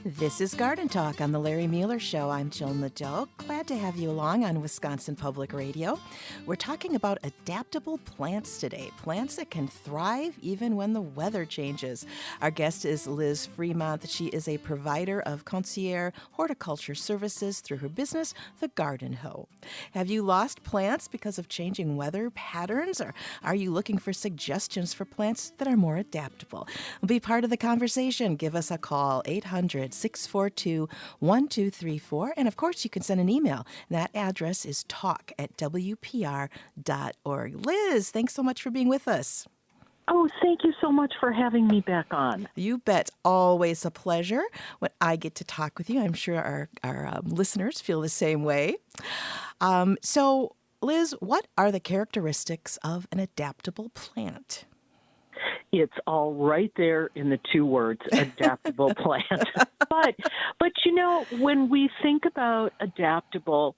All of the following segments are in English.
This is Garden Talk on the Larry Mueller Show. I'm Jill Nadeau. Glad to have you along on Wisconsin Public Radio. We're talking about adaptable plants today, plants that can thrive even when the weather changes. Our guest is Liz Fremont. She is a provider of concierge horticulture services through her business, The Garden Hoe. Have you lost plants because of changing weather patterns, or are you looking for suggestions for plants that are more adaptable? Be part of the conversation. Give us a call, 800-642-1234. And of course, you can send an email. That address is talk@wpr.org. Liz, thanks so much for being with us. Oh, thank you so much for having me back on. You bet. Always a pleasure when I get to talk with you. I'm sure our listeners feel the same way. So, Liz, what are the characteristics of an adaptable plant? It's all right there in the two words, adaptable plant. But when we think about adaptable,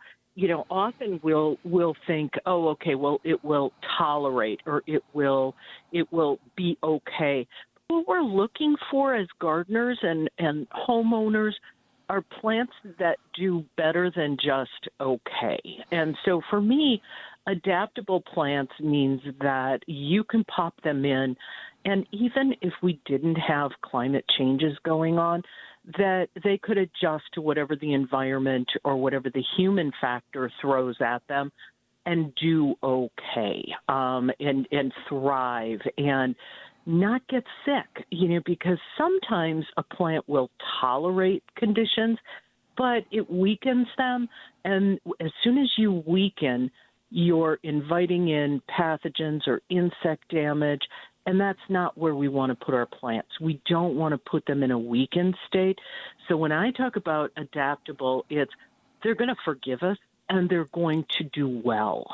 often we'll think, oh, okay, well, it will tolerate or it will be okay. What we're looking for as gardeners and homeowners are plants that do better than just okay. And so for me, adaptable plants means that you can pop them in, and even if we didn't have climate changes going on, that they could adjust to whatever the environment or whatever the human factor throws at them and do okay, and thrive and not get sick, because sometimes a plant will tolerate conditions, but it weakens them. And as soon as you weaken, you're inviting in pathogens or insect damage, and that's not where we want to put our plants. We don't want to put them in a weakened state. So when I talk about adaptable, they're going to forgive us and they're going to do well.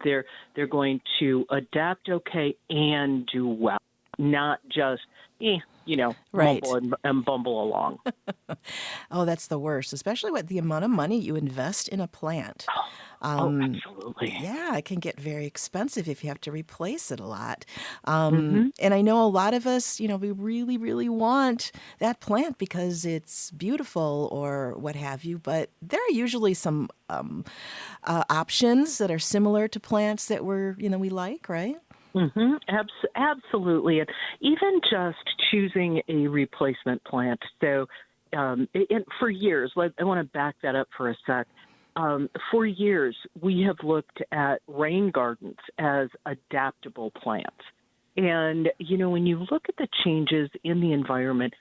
They're going to adapt okay and do well, not just right, mumble and bumble along. Oh, that's the worst, especially with the amount of money you invest in a plant. Absolutely. Yeah, it can get very expensive if you have to replace it a lot. Mm-hmm. And I know a lot of us, we really, really want that plant because it's beautiful or what have you, but there are usually some options that are similar to plants that we like, right? Mm-hmm. Absolutely. And even just choosing a replacement plant. So for years, I want to back that up for a sec. For years, we have looked at rain gardens as adaptable plants. And, when you look at the changes in the environment,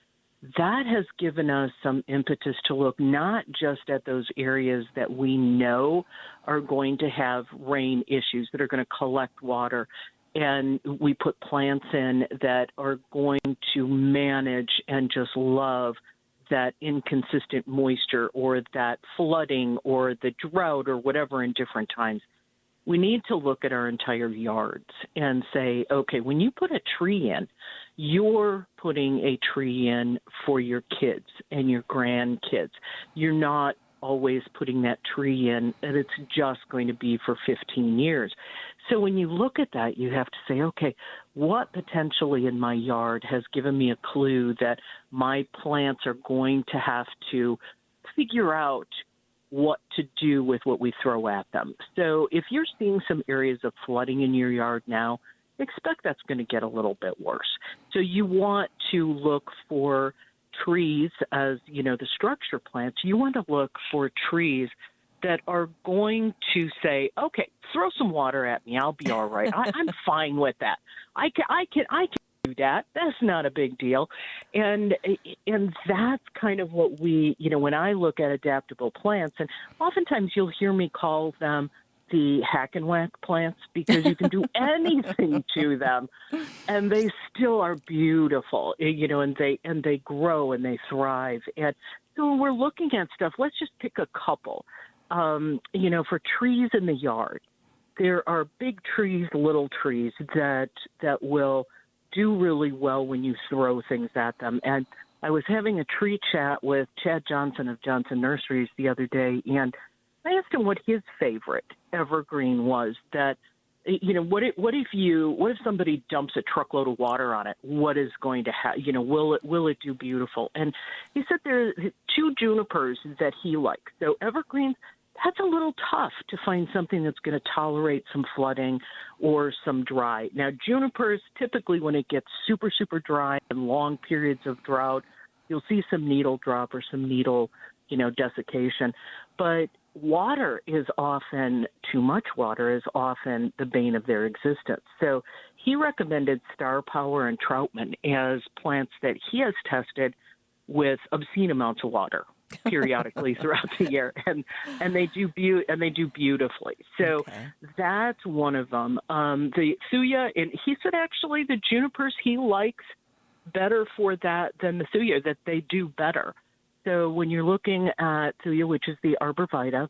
that has given us some impetus to look not just at those areas that we know are going to have rain issues, that are going to collect water, and we put plants in that are going to manage and just love that inconsistent moisture or that flooding or the drought or whatever in different times. We need to look at our entire yards and say, okay, when you put a tree in, you're putting a tree in for your kids and your grandkids. You're not always putting that tree in and it's just going to be for 15 years. So when you look at that, you have to say, okay, what potentially in my yard has given me a clue that my plants are going to have to figure out what to do with what we throw at them. So if you're seeing some areas of flooding in your yard now, expect that's going to get a little bit worse. So you want to look for trees as, the structure plants. You want to look for trees that are going to say, okay, throw some water at me. I'll be all right. I'm fine with that. I can do that. That's not a big deal. And that's kind of what we, when I look at adaptable plants, and oftentimes you'll hear me call them the hack and whack plants because you can do anything to them and they still are beautiful, and they grow and they thrive. And so when we're looking at stuff, let's just pick a couple. For trees in the yard, there are big trees, little trees that will do really well when you throw things at them. And I was having a tree chat with Chad Johnson of Johnson Nurseries the other day, and I asked him what his favorite evergreen was that what if somebody dumps a truckload of water on it? What is going to happen? Will it do beautiful? And he said there are two junipers that he likes. So evergreens, that's a little tough to find something that's going to tolerate some flooding or some dry. Now, junipers, typically when it gets super, super dry and long periods of drought, you'll see some needle drop or some needle, desiccation. But too much water is often the bane of their existence. So he recommended Star Power and Troutman as plants that he has tested with obscene amounts of water periodically throughout the year, and they do beautifully. So Okay. that's one of them. The thuya, and he said actually the junipers he likes better for that than the thuya, that they do better. So when you're looking at thuya, which is the arborvitae,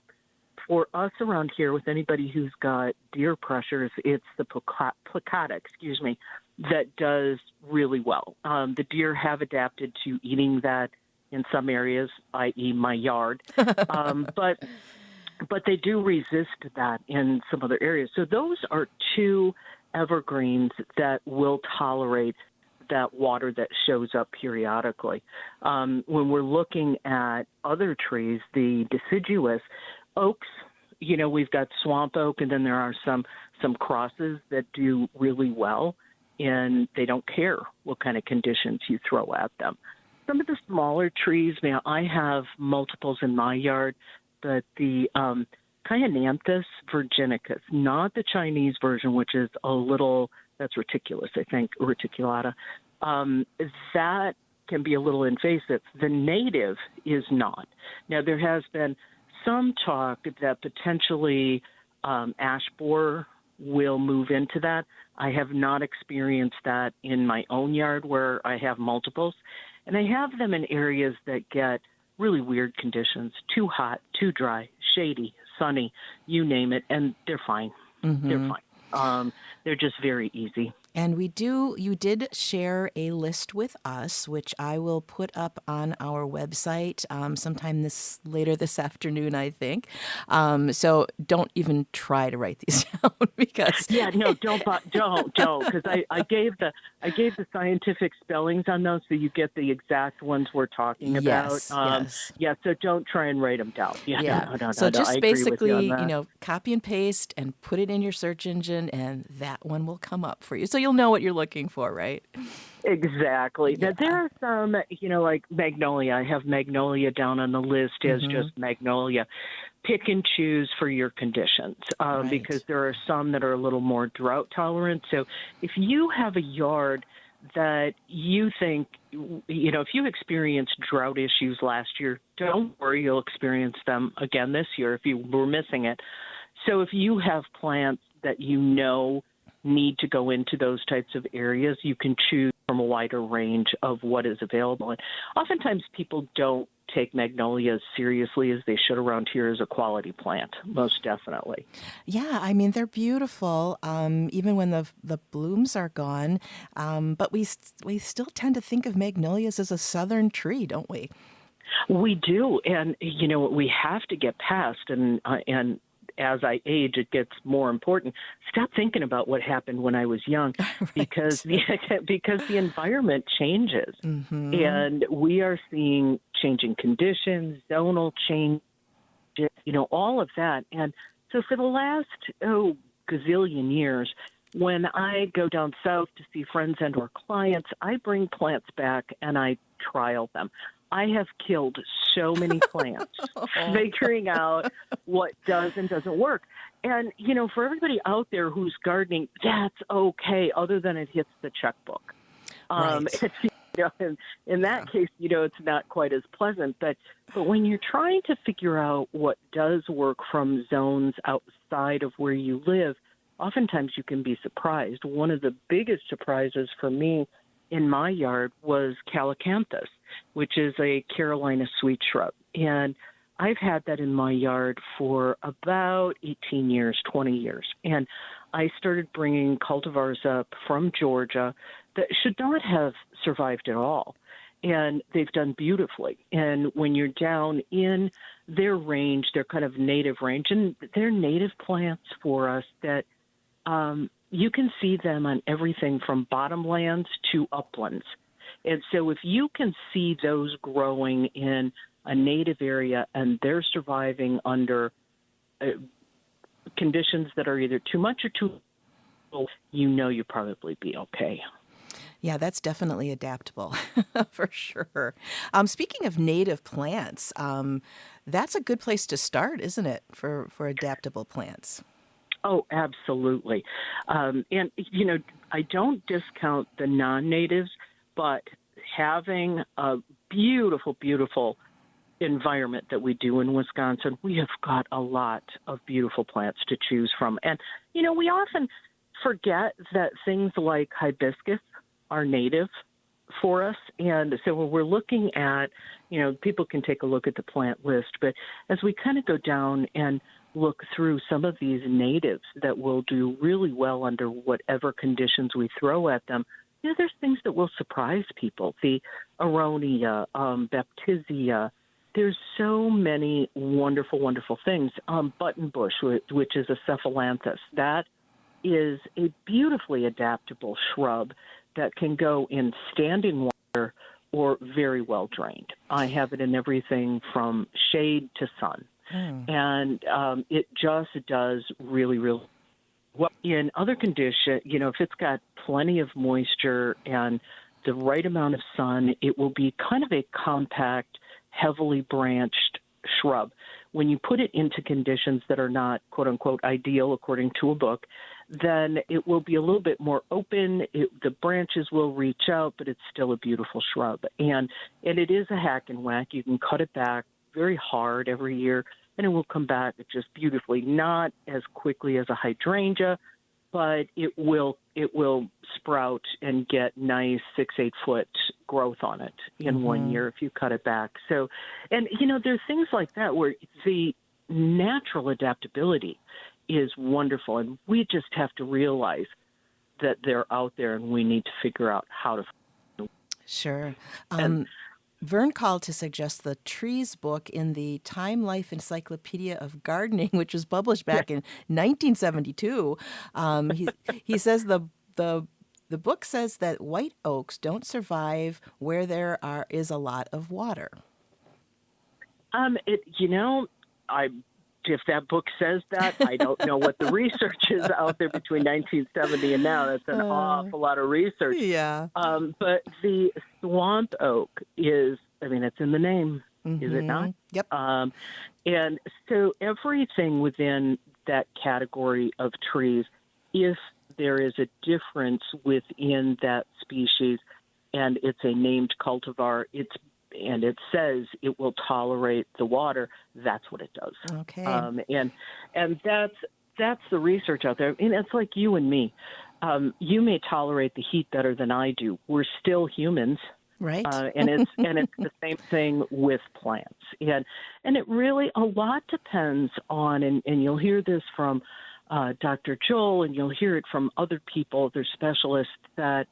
for us around here, with anybody who's got deer pressures, it's the placata, that does really well. The deer have adapted to eating that in some areas, i.e. my yard, but they do resist that in some other areas. So those are two evergreens that will tolerate that water that shows up periodically. When we're looking at other trees, the deciduous oaks, we've got swamp oak, and then there are some crosses that do really well, and they don't care what kind of conditions you throw at them. Some of the smaller trees, now I have multiples in my yard, but the Chionanthus virginicus, not the Chinese version, which is a little, that's reticulus, I think, reticulata, that can be a little invasive. The native is not. Now, there has been some talk that potentially ash borer will move into that. I have not experienced that in my own yard where I have multiples. And I have them in areas that get really weird conditions, too hot, too dry, shady, sunny, you name it, and they're fine. Mm-hmm. They're fine. They're just very easy. And you did share a list with us, which I will put up on our website sometime later this afternoon, I think. So don't even try to write these down because don't, because I gave the scientific spellings on those, so you get the exact ones we're talking about. Yes. Yeah, so don't try and write them down. So just basically, you copy and paste and put it in your search engine, and that one will come up for you. So you'll know what you're looking for, right? Exactly. Yeah. Now, there are some, like magnolia. I have magnolia down on the list as just magnolia. Pick and choose for your conditions Right. because there are some that are a little more drought tolerant. So if you have a yard that you think, if you experienced drought issues last year, don't worry, you'll experience them again this year if you were missing it. So if you have plants that need to go into those types of areas, you can choose from a wider range of what is available. And oftentimes people don't take magnolias seriously as they should around here as a quality plant, most definitely. Yeah, I mean, they're beautiful, even when the blooms are gone. But we still tend to think of magnolias as a southern tree, don't we? We do. And, we have to get past, and as I age, it gets more important. Stop thinking about what happened when I was young, Right. because the environment changes, and we are seeing changing conditions, zonal change, all of that. And so for the last gazillion years, when I go down south to see friends and or clients, I bring plants back and I trial them. I have killed so many plants figuring out what does and doesn't work. And, for everybody out there who's gardening, that's okay, other than it hits the checkbook. Right. In that case, it's not quite as pleasant. But when you're trying to figure out what does work from zones outside of where you live, oftentimes you can be surprised. One of the biggest surprises for me in my yard was Calicanthus, which is a Carolina sweet shrub. And I've had that in my yard for about 18 years, 20 years. And I started bringing cultivars up from Georgia that should not have survived at all. And they've done beautifully. And when you're down in their range, their kind of native range, and they're native plants for us that you can see them on everything from bottomlands to uplands. And so if you can see those growing in a native area and they're surviving under conditions that are either too much or too little, you probably be okay. Yeah, that's definitely adaptable for sure. Speaking of native plants, that's a good place to start, isn't it, for adaptable plants? Oh, absolutely. And, I don't discount the non-natives, but having a beautiful, beautiful environment that we do in Wisconsin, we have got a lot of beautiful plants to choose from. And, we often forget that things like hibiscus are native for us. And so when we're looking at, people can take a look at the plant list, but as we kind of go down and look through some of these natives that will do really well under whatever conditions we throw at them, there's things that will surprise people. The aronia, baptisia, there's so many wonderful, wonderful things. Buttonbush, which is a cephalanthus, that is a beautifully adaptable shrub that can go in standing water or very well drained. I have it in everything from shade to sun. And it just does really, really well. In other conditions, if it's got plenty of moisture and the right amount of sun, it will be kind of a compact, heavily branched shrub. When you put it into conditions that are not, quote unquote, ideal according to a book, then it will be a little bit more open. The branches will reach out, but it's still a beautiful shrub. And it is a hack and whack. You can cut it back very hard every year, and it will come back just beautifully, not as quickly as a hydrangea, but it will sprout and get nice 6-8 foot growth on it in 1 year if you cut it back. So, and there's things like that where the natural adaptability is wonderful, and we just have to realize that they're out there, and we need to figure out how to. Sure. Vern called to suggest the Trees book in the Time Life Encyclopedia of Gardening, which was published back in 1972. He says the book says that white oaks don't survive where there is a lot of water. If that book says that, I don't know what the research is out there between 1970 and now. That's an awful lot of research. Yeah. But the swamp oak is, it's in the name, is it not? Yep. And so everything within that category of trees, if there is a difference within that species and it's a named cultivar, and it says it will tolerate the water, that's what it does. Okay. And that's the research out there. And it's like you and me. You may tolerate the heat better than I do. We're still humans. Right. And it's the same thing with plants. And it really, a lot depends on, and you'll hear this from Dr. Joel, and you'll hear it from other people, other specialists, that,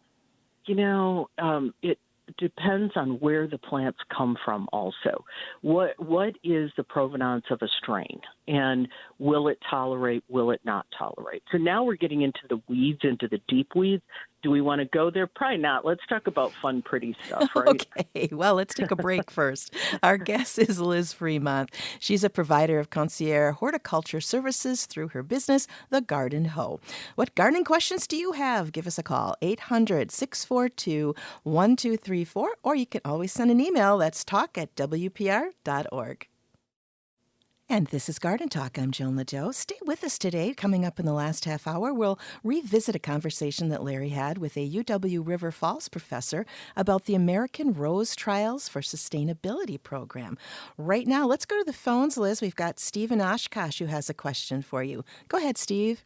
it depends on where the plants come from also. What is the provenance of a strain? And will it tolerate, will it not tolerate? So now we're getting into the weeds, into the deep weeds. Do we want to go there? Probably not. Let's talk about fun, pretty stuff, right? Okay. Well, let's take a break first. Our guest is Liz Fremont. She's a provider of concierge horticulture services through her business, The Garden Hoe. What gardening questions do you have? Give us a call, 800-642-1234, or you can always send an email. That's talk@wpr.org. And this is Garden Talk. I'm Jill Nadeau. Stay with us today. Coming up in the last half hour, we'll revisit a conversation that Larry had with a UW River Falls professor about the American Rose Trials for Sustainability program. Right now, let's go to the phones, Liz. We've got Steve in Oshkosh who has a question for you. Go ahead, Steve.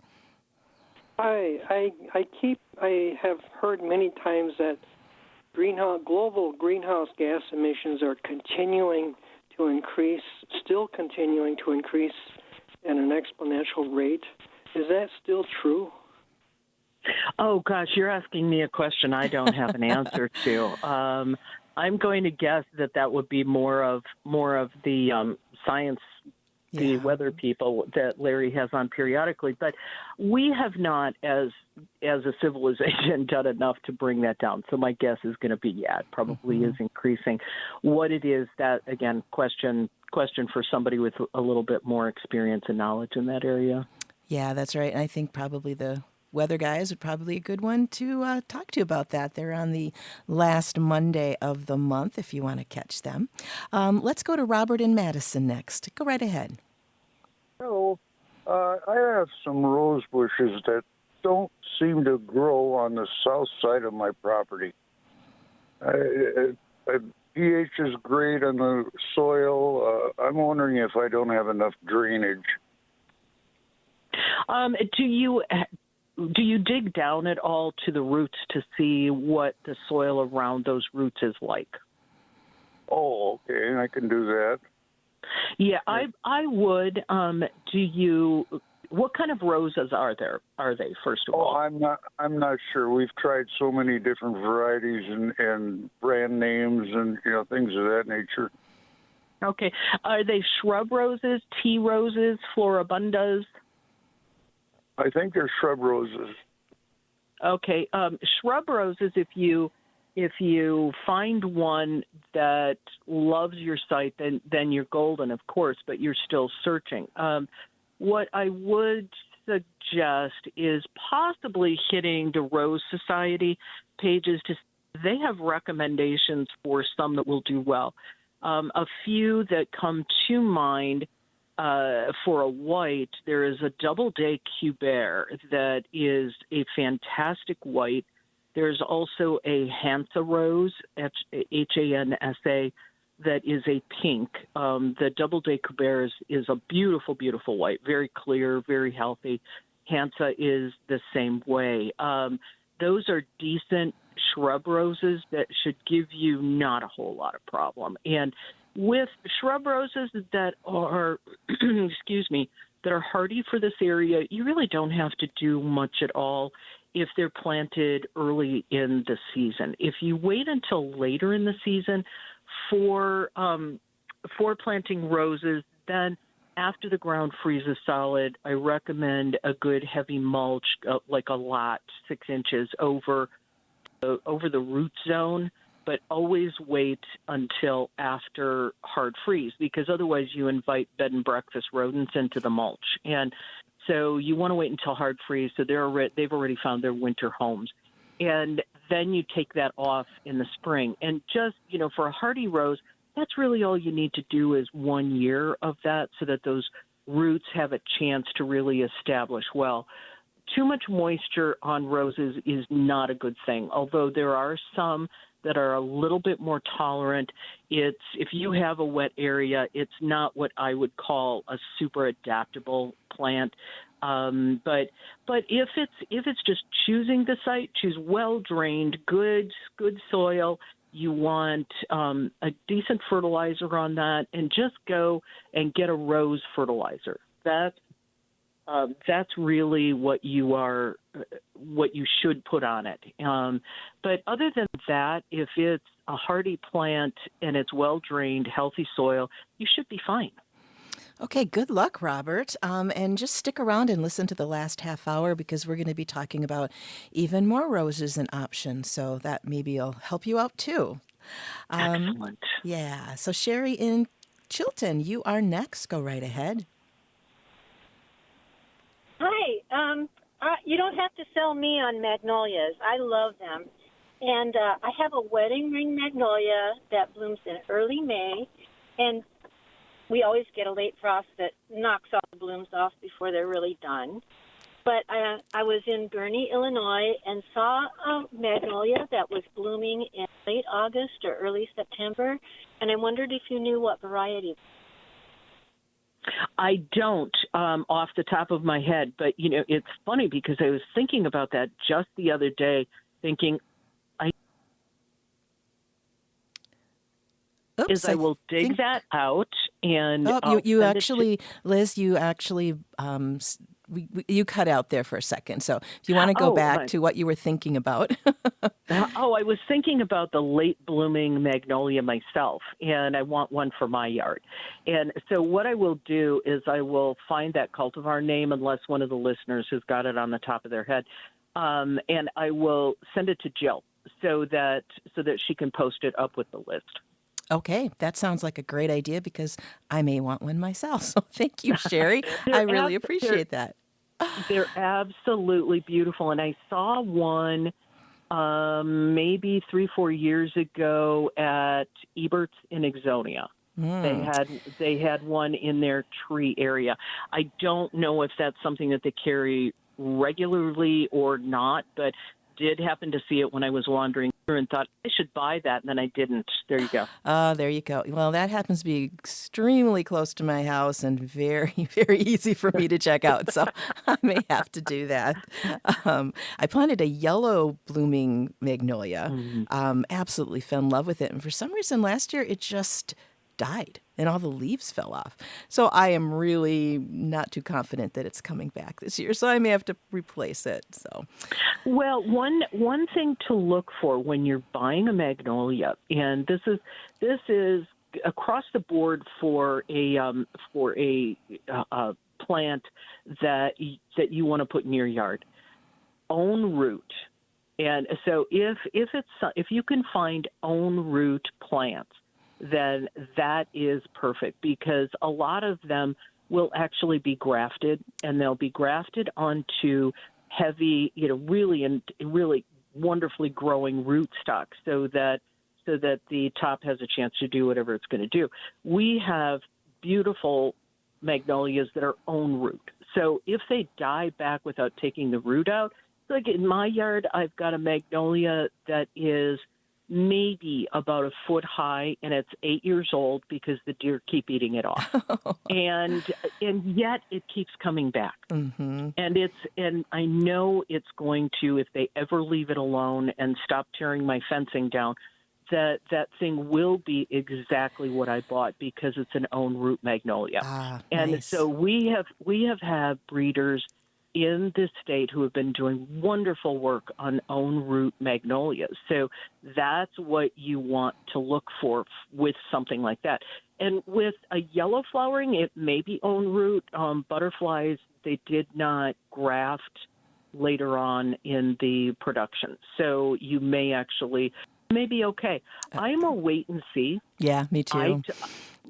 Hi. I have heard many times that global greenhouse gas emissions are still continuing to increase at an exponential rate. Is that still true? Oh, gosh, you're asking me a question I don't have an answer to. I'm going to guess that would be more of the science the weather people that Larry has on periodically. But we have not, as a civilization, done enough to bring that down. So my guess is going to be, it probably is increasing. What it is, that, again, question for somebody with a little bit more experience and knowledge in that area. Yeah, that's right. And I think probably the weather guys would probably a good one to talk to about that. They're on the last Monday of the month if you want to catch them. Let's go to Robert in Madison next. Go right ahead. Hello. I have some rose bushes that don't seem to grow on the south side of my property. pH is great on the soil. I'm wondering if I don't have enough drainage. Do you dig down at all to the roots to see what the soil around those roots is like? Oh, okay. I can do that. Yeah, I would. What kind of roses are they, first of all? I'm not sure. We've tried so many different varieties and brand names and things of that nature. Okay. Are they shrub roses, tea roses, floribundas? I think they're shrub roses. Okay. Shrub roses, if you find one that loves your site, then you're golden, of course, but you're still searching. What I would suggest is possibly hitting the Rose Society pages. They have recommendations for some that will do well. A few that come to mind for a white, there is a Doubleday Cubert that is a fantastic white. There's also a Hansa Rose, Hansa, that is a pink. The Doubleday Cubert is a beautiful, beautiful white, very clear, very healthy. Hansa is the same way. Those are decent shrub roses that should give you not a whole lot of problem. And with shrub roses that are, that are hardy for this area, you really don't have to do much at all if they're planted early in the season. If you wait until later in the season for planting roses, then after the ground freezes solid, I recommend a good heavy mulch, like a lot, 6 inches over the root zone. But always wait until after hard freeze, because otherwise you invite bed and breakfast rodents into the mulch. And so you want to wait until hard freeze, so they've already found their winter homes. And then you take that off in the spring. And just, for a hardy rose, that's really all you need to do is 1 year of that so that those roots have a chance to really establish well. Too much moisture on roses is not a good thing, although there are some that are a little bit more tolerant. If you have a wet area, it's not what I would call a super adaptable plant. But if it's just choosing the site, choose well drained, good soil. You want a decent fertilizer on that, and just go and get a rose fertilizer. That's really what you should put on it. But other than that, if it's a hardy plant and it's well-drained, healthy soil, you should be fine. Okay, good luck, Robert. And just stick around and listen to the last half hour because we're going to be talking about even more roses and options. So that maybe will help you out too. Excellent. Yeah. So Sherry in Chilton, you are next. Go right ahead. Hi. You don't have to sell me on magnolias. I love them. And I have a wedding ring magnolia that blooms in early May. And we always get a late frost that knocks all the blooms off before they're really done. But I was in Gurnee, Illinois, and saw a magnolia that was blooming in late August or early September. And I wondered if you knew what variety. I don't off the top of my head, but, it's funny because I was thinking about that just the other day, thinking I will dig that out and Oh, I'll you send it to. actually, Liz, you actually, you cut out there for a second. So if you want to go Oh, back to what you were thinking about. I was thinking about the late blooming magnolia myself, and I want one for my yard. And so what I will do is I will find that cultivar name, unless one of the listeners has got it on the top of their head, and I will send it to Jill so that she can post it up with the list. Okay, that sounds like a great idea because I may want one myself. So thank you, Sherry. I They're really abs- they're appreciate that. they're absolutely beautiful, and I saw one maybe 3-4 years ago at Ebert's in Exonia. They had one in their tree area. I don't know if that's something that they carry regularly or not, but did happen to see it when I was wandering through and thought I should buy that, and then I didn't. There you go. There you go. Well, that happens to be extremely close to my house and very, very easy for me to check out. So I may have to do that. I planted a yellow blooming magnolia. Absolutely fell in love with it. And for some reason last year it just died and all the leaves fell off. So I am really not too confident that it's coming back this year. So I may have to replace it. So, well, one thing to look for when you're buying a magnolia, and this is across the board for a plant that you want to put in your yard, own root. And so if you can find own root plants, then that is perfect, because a lot of them will actually be grafted, and they'll be grafted onto heavy, really wonderfully growing rootstock, so that the top has a chance to do whatever it's going to do. We have beautiful magnolias that are own root. So if they die back without taking the root out, like in my yard, I've got a magnolia that is maybe about a foot high, and it's 8 years old because the deer keep eating it off. and yet it keeps coming back. Mm-hmm. And I know it's going to, if they ever leave it alone and stop tearing my fencing down, that thing will be exactly what I bought, because it's an own root magnolia. And nice. so we have had breeders in this state who have been doing wonderful work on own root magnolias. So that's what you want to look for with something like that. And with a yellow flowering, it may be own root. Butterflies, they did not graft later on in the production. So you may be okay. I'm a wait and see. Yeah, me too.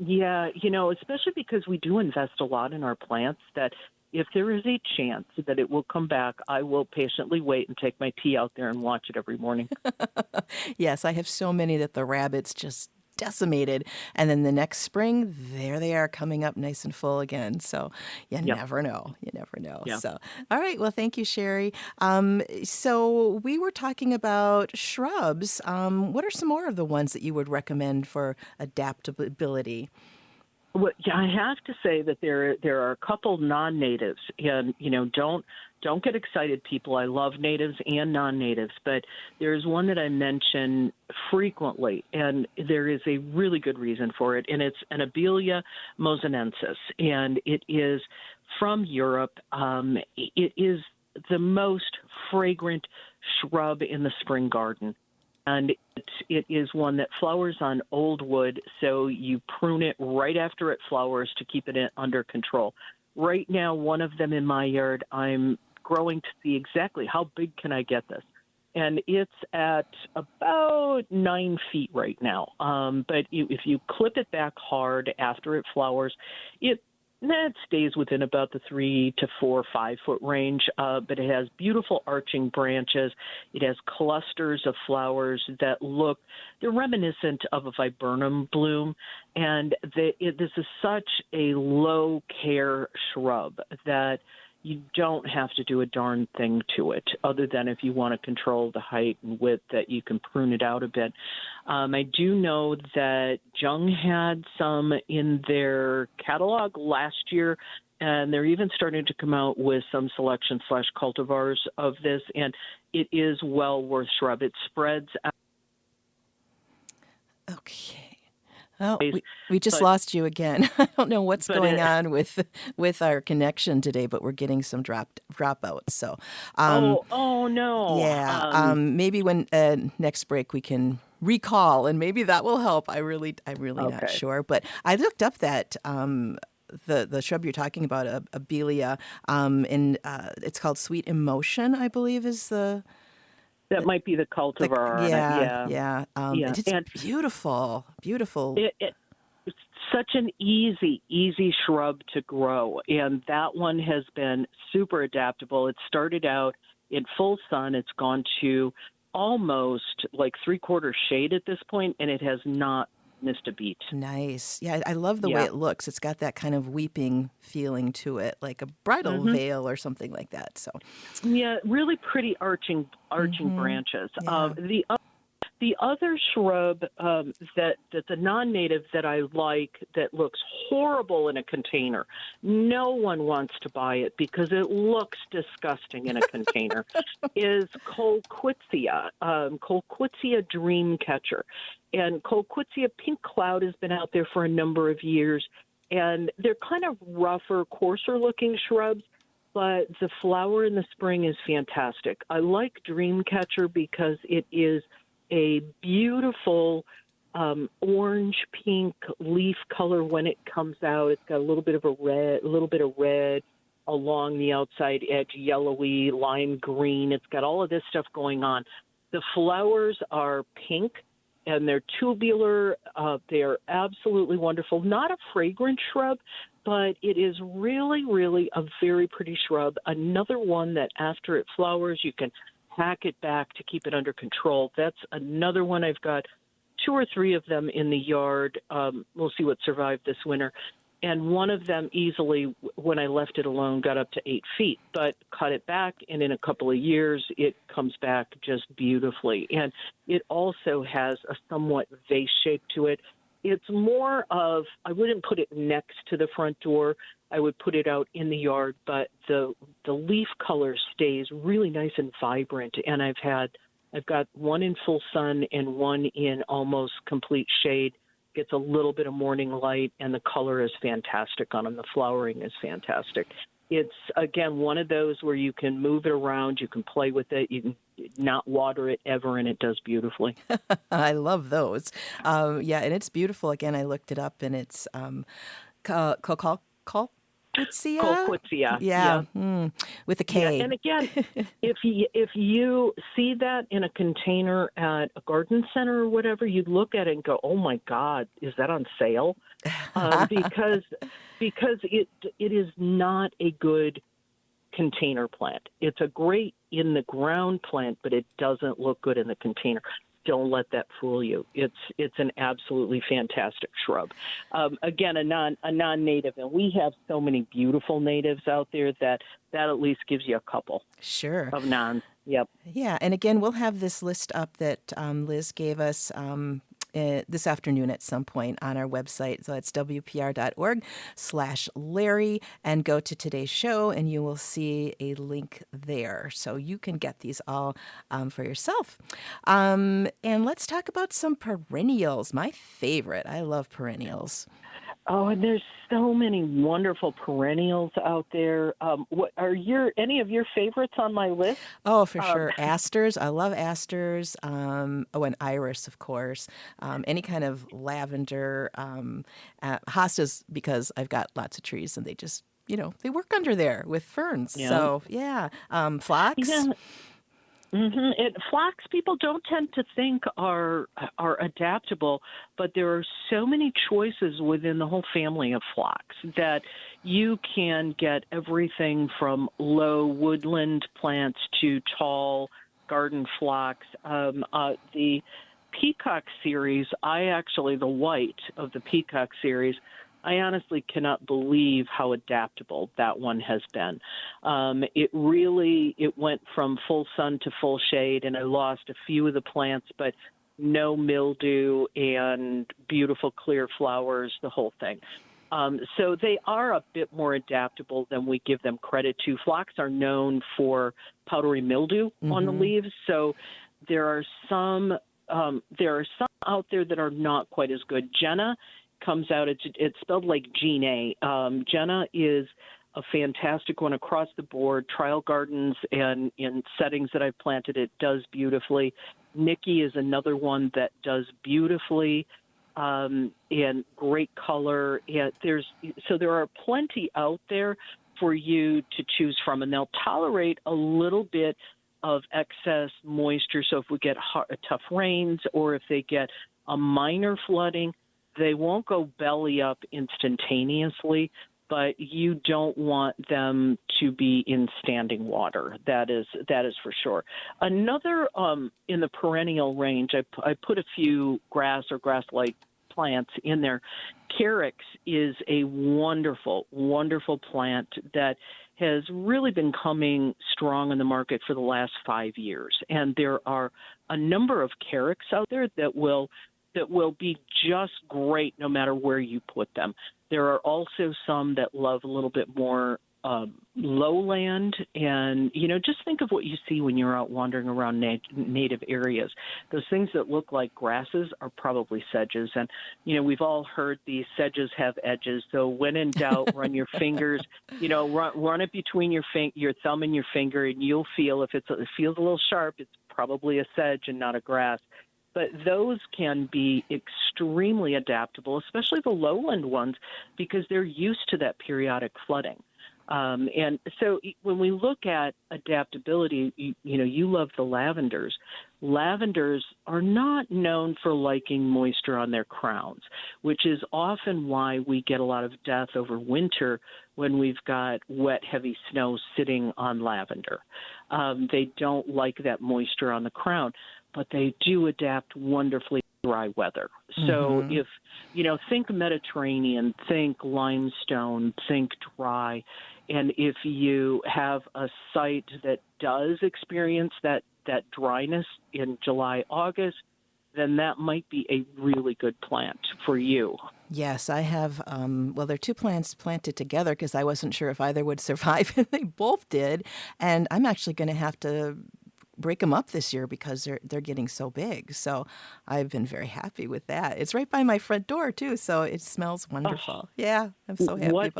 Yeah, especially because we do invest a lot in our plants, that if there is a chance that it will come back, I will patiently wait and take my tea out there and watch it every morning. Yes, I have so many that the rabbits just decimated. And then the next spring, there they are coming up nice and full again. So you never know. You never know. Yeah. So, all right. Well, thank you, Sherry. So we were talking about shrubs. What are some more of the ones that you would recommend for adaptability? Well, yeah, I have to say that there are a couple non-natives, and don't get excited, people. I love natives and non-natives, but there's one that I mention frequently, and there is a really good reason for it, and it's Anabelia mosinensis, and it is from Europe. It is the most fragrant shrub in the spring garden. And it is one that flowers on old wood, so you prune it right after it flowers to keep it under control. Right now, one of them in my yard, I'm growing to see exactly how big can I get this. And it's at about 9 feet right now. But if you clip it back hard after it flowers, it stays within about the 3 to 4, 5 foot range, but it has beautiful arching branches. It has clusters of flowers that they're reminiscent of a viburnum bloom. And this is such a low care shrub that you don't have to do a darn thing to it, other than if you want to control the height and width, that you can prune it out a bit. I do know that Jung had some in their catalog last year, and they're even starting to come out with some selection/cultivars of this, and it is well worth shrub. It spreads out. Okay. Oh, ways. we just But lost you again. I don't know what's but going it, on with our connection today, but we're getting some dropouts. So, um, oh no. yeah, maybe when next break we can recall, and maybe that will help. I'm really not Okay. sure, but I looked up that the shrub you're talking about, Abelia, and it's called Sweet Emotion, I believe, is That might be the cultivar on it. yeah, Yeah. yeah. Yeah. It's And beautiful, beautiful. it's such an easy shrub to grow. And that one has been super adaptable. It started out in full sun. It's gone to almost like 3/4 shade at this point, and it has not missed a beat. Nice. Yeah, I love the way Yeah. it looks. It's got that kind of weeping feeling to it, like a bridal hmm veil or something like that. So, Yeah, really pretty arching hmm branches. yeah. The other shrub that's a non-native that I like that looks horrible in a container. No one wants to buy it because it looks disgusting in a container. Is Colquitzia, Colquitzia Dreamcatcher, and Colquitzia Pink Cloud has been out there for a number of years, and they're kind of rougher, coarser-looking shrubs. But the flower in the spring is fantastic. I like Dreamcatcher because it is a beautiful orange pink leaf color when it comes out. It's got a little bit of red along the outside edge, yellowy, lime green. It's got all of this stuff going on. The flowers are pink and they're tubular. They are absolutely wonderful. Not a fragrant shrub, but it is really a very pretty shrub. Another one that after it flowers, you can hack it back to keep it under control. That's another one. I've got 2 or 3 of them in the yard. We'll see what survived this winter. And one of them easily, when I left it alone, got up to 8 feet, but cut it back, and in a couple of years, it comes back just beautifully. And it also has a somewhat vase shape to it. It's more of, I wouldn't put it next to the front door. I would put it out in the yard, but the leaf color stays really nice and vibrant. And I've got one in full sun and one in almost complete shade. Gets a little bit of morning light, and the color is fantastic on them. The flowering is fantastic. It's, again, one of those where you can move it around, you can play with it, you can not water it ever, and it does beautifully. I love those. Yeah, and it's beautiful. Again, I looked it up, and it's Colquitzia? Colquitzia, Yeah, yeah. with a Yeah, K. and again, if you see that in a container at a garden center or whatever, you'd look at it and go, "Oh my God, is that on sale?" Because it is not a good container plant. It's a great in the ground plant, but it doesn't look good in the container. Don't let that fool you. It's an absolutely fantastic shrub. Again, a non-native, and we have so many beautiful natives out there that at least gives you a couple Sure. of nons. Yep. Yeah, and again, we'll have this list up that Liz gave us this afternoon at some point on our website. So it's wpr.org/Larry, and go to today's show, and you will see a link there. So you can get these all for yourself. And let's talk about some perennials. My favorite. I love perennials. Oh, and there's so many wonderful perennials out there. What are any of your favorites on my list? Oh, for sure. Asters. I love asters. And iris, of course. Any kind of lavender. Hostas, because I've got lots of trees and they just, they work under there with ferns. Yeah. So, yeah. Phlox. Yeah. Phlox people don't tend to think are adaptable, but there are so many choices within the whole family of phlox that you can get everything from low woodland plants to tall garden phlox. The peacock series, the white of the peacock series, I honestly cannot believe how adaptable that one has been. It went from full sun to full shade, and I lost a few of the plants, but no mildew and beautiful clear flowers, the whole thing. So they are a bit more adaptable than we give them credit to. Phlox are known for powdery mildew on the leaves, so there are some out there that are not quite as good. Jenna comes out, it's spelled like Gina. Jenna is a fantastic one across the board. Trial gardens and in settings that I've planted, it does beautifully. Nikki is another one that does beautifully and great color. And there are plenty out there for you to choose from, and they'll tolerate a little bit of excess moisture. So if we get tough rains or if they get a minor flooding, they won't go belly up instantaneously, but you don't want them to be in standing water. That is for sure. Another in the perennial range, I put a few grass or grass-like plants in there. Carex is a wonderful, wonderful plant that has really been coming strong in the market for the last 5 years. And there are a number of Carex out there that will be just great no matter where you put them. There are also some that love a little bit more lowland, and just think of what you see when you're out wandering around native areas. Those things that look like grasses are probably sedges, and we've all heard these sedges have edges. So when in doubt, run your fingers, run it between your thumb and your finger, and you'll feel if it feels a little sharp, it's probably a sedge and not a grass. But those can be extremely adaptable, especially the lowland ones, because they're used to that periodic flooding. And so when we look at adaptability, you love the lavenders. Lavenders are not known for liking moisture on their crowns, which is often why we get a lot of death over winter when we've got wet, heavy snow sitting on lavender. They don't like that moisture on the crown, but they do adapt wonderfully to dry weather. So if, think Mediterranean, think limestone, think dry. And if you have a site that does experience that dryness in July, August, then that might be a really good plant for you. Yes, I have. There are two plants planted together because I wasn't sure if either would survive, and they both did. And I'm actually going to have to break them up this year because they're getting so big. So I've been very happy with that. It's right by my front door too, so it smells wonderful. Yeah, I'm so happy about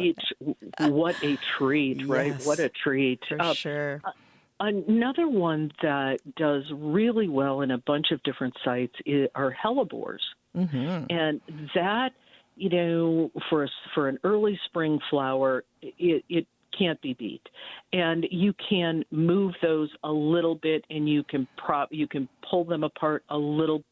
that. What a treat, right? Yes, what a treat. For sure. Another one that does really well in a bunch of different sites are hellebores. Mm-hmm. And that, for an early spring flower, it can't be beat. And you can move those a little bit, and you can pull them apart a little,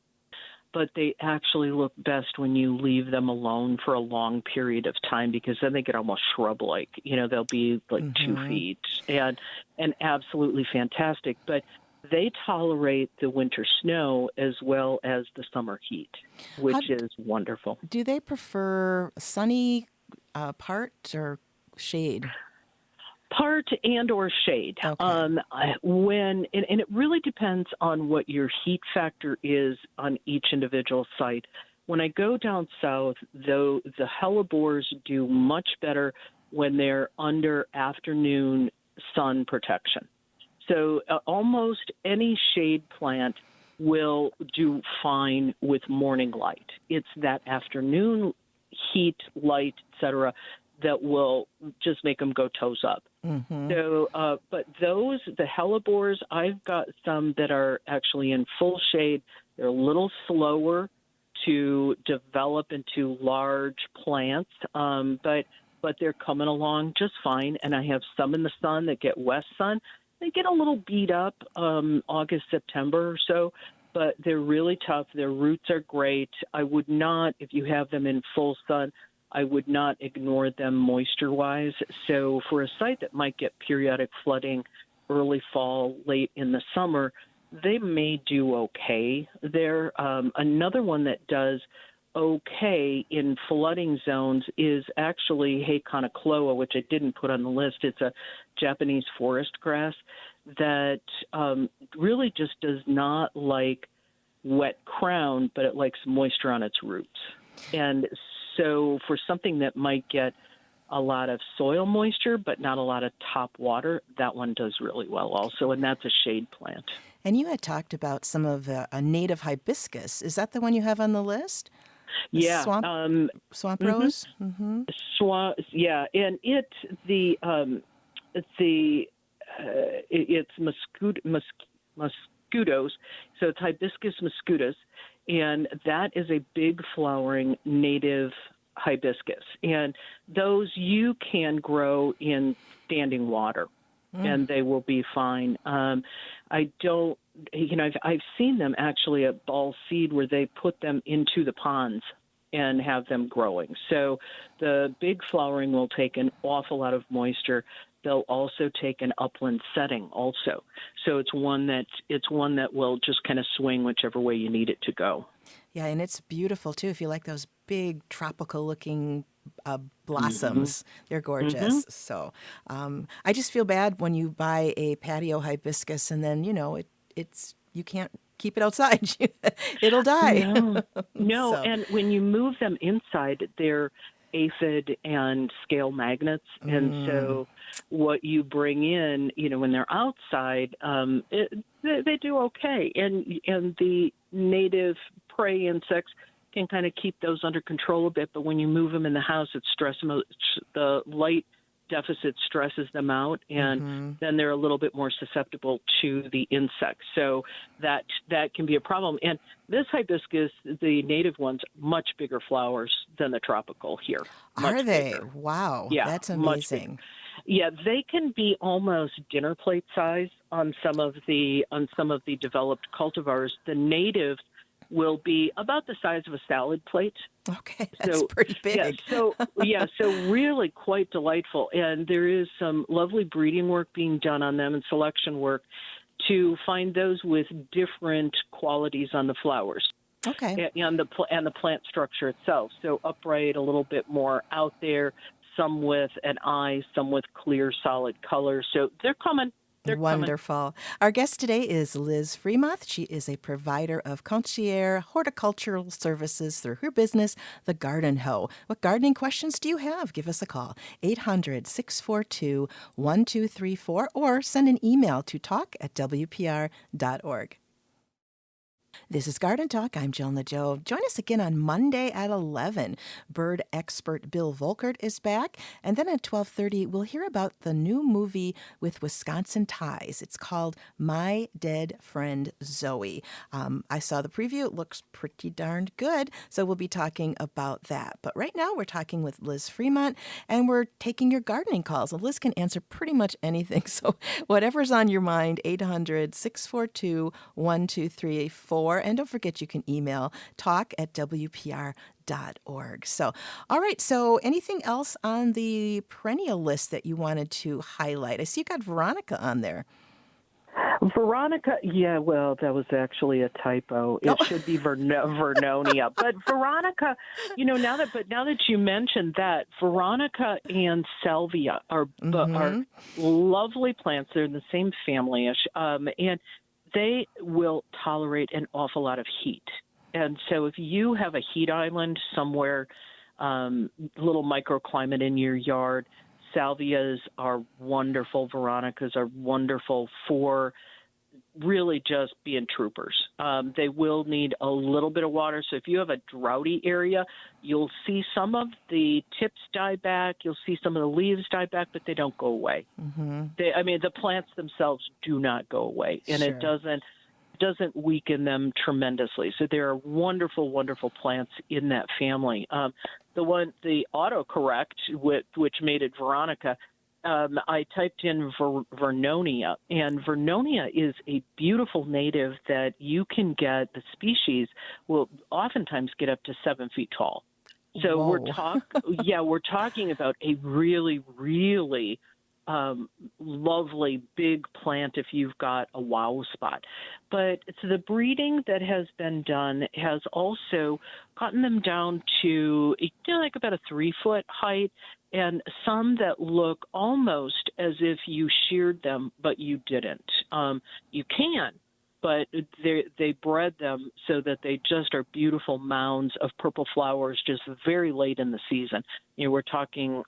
but they actually look best when you leave them alone for a long period of time, because then they get almost shrub-like. They'll be like 2 feet and absolutely fantastic. But they tolerate the winter snow as well as the summer heat, which is wonderful. Do they prefer sunny part or shade? Part and or shade. Okay. And it really depends on what your heat factor is on each individual site. When I go down south, though, the hellebores do much better when they're under afternoon sun protection. So almost any shade plant will do fine with morning light. It's that afternoon heat, light, etc., that will just make them go toes up. Mm-hmm. So, but the hellebores, I've got some that are actually in full shade. They're a little slower to develop into large plants, but they're coming along just fine. And I have some in the sun that get west sun. They get a little beat up August, September or so, but they're really tough. Their roots are great. I would not, if you have them in full sun, I would not ignore them moisture-wise. So for a site that might get periodic flooding early fall, late in the summer, they may do okay there. Another one that does okay in flooding zones is actually Heikonakloa, which I didn't put on the list. It's a Japanese forest grass that really just does not like wet crown, but it likes moisture on its roots. And so for something that might get a lot of soil moisture, but not a lot of top water, that one does really well also, and that's a shade plant. And you had talked about some of a native hibiscus. Is that the one you have on the list? The Yeah. swamp mhm. rose? Mm-hmm. Yeah, and it's mosquitoes, so it's hibiscus mosquitoes, and that is a big flowering native hibiscus, and those you can grow in standing water, and they will be fine. I don't, I've seen them actually at Ball Seed where they put them into the ponds and have them growing. So the big flowering will take an awful lot of moisture. They'll also take an upland setting also. So it's one that will just kind of swing whichever way you need it to go. Yeah, and it's beautiful too. If you like those big tropical looking blossoms, they're gorgeous. So I just feel bad when you buy a patio hibiscus and then, it's you can't keep it outside. It'll die. No, So, and when you move them inside, they're aphid and scale magnets, and so what you bring in, when they're outside, they do okay, and the native prey insects can kind of keep those under control a bit. But when you move them in the house, the light deficit stresses them out, and then they're a little bit more susceptible to the insects. So that can be a problem. And this hibiscus, the native ones, much bigger flowers than the tropical here. are they? Bigger. Wow, Yeah, that's much bigger. amazing. Yeah, they can be almost dinner plate size on some of the developed cultivars. The native will be about the size of a salad plate. Okay, that's pretty big. So really quite delightful. And there is some lovely breeding work being done on them and selection work to find those with different qualities on the flowers. Okay. And the plant structure itself. So upright, a little bit more out there, some with an eye, some with clear, solid color. So they're coming. Wonderful. Our guest today is Liz Freemuth. She is a provider of concierge horticultural services through her business, The Garden Hoe. What gardening questions do you have? Give us a call, 800-642-1234, or send an email to talk@wpr.org. This is Garden Talk. I'm Jill Nadeau. Join us again on Monday at 11. Bird expert Bill Volkert is back. And then at 12:30, we'll hear about the new movie with Wisconsin ties. It's called My Dead Friend Zoe. I saw the preview. It looks pretty darned good. So we'll be talking about that. But right now, we're talking with Liz Fremont, and we're taking your gardening calls. And Liz can answer pretty much anything. So whatever's on your mind, 800-642-1234. And don't forget, you can email talk@wpr.org. So, all right. So anything else on the perennial list that you wanted to highlight? I see you got Veronica on there. Veronica, yeah, well, that was actually a typo. It should be Vernonia. But Veronica, now that you mentioned that, Veronica and Salvia are lovely plants. They're in the same family-ish, and they will tolerate an awful lot of heat. And so if you have a heat island somewhere, little microclimate in your yard, salvias are wonderful. Veronicas are wonderful for really just being troopers. They will need a little bit of water. So if you have a droughty area, you'll see some of the tips die back. You'll see some of the leaves die back, but they don't go away. The plants themselves do not go away, and it doesn't weaken them tremendously. So there are wonderful, wonderful plants in that family. The autocorrect, which made it Veronica, I typed in Vernonia, and Vernonia is a beautiful native that you can get. The species will oftentimes get up to 7 feet tall. So Whoa. we're talking about a really, really lovely big plant if you've got a wow spot. But it's the breeding that has been done has also gotten them down to like about a 3-foot height, and some that look almost as if you sheared them, but you didn't. You can, but they bred them so that they just are beautiful mounds of purple flowers just very late in the season. We're talking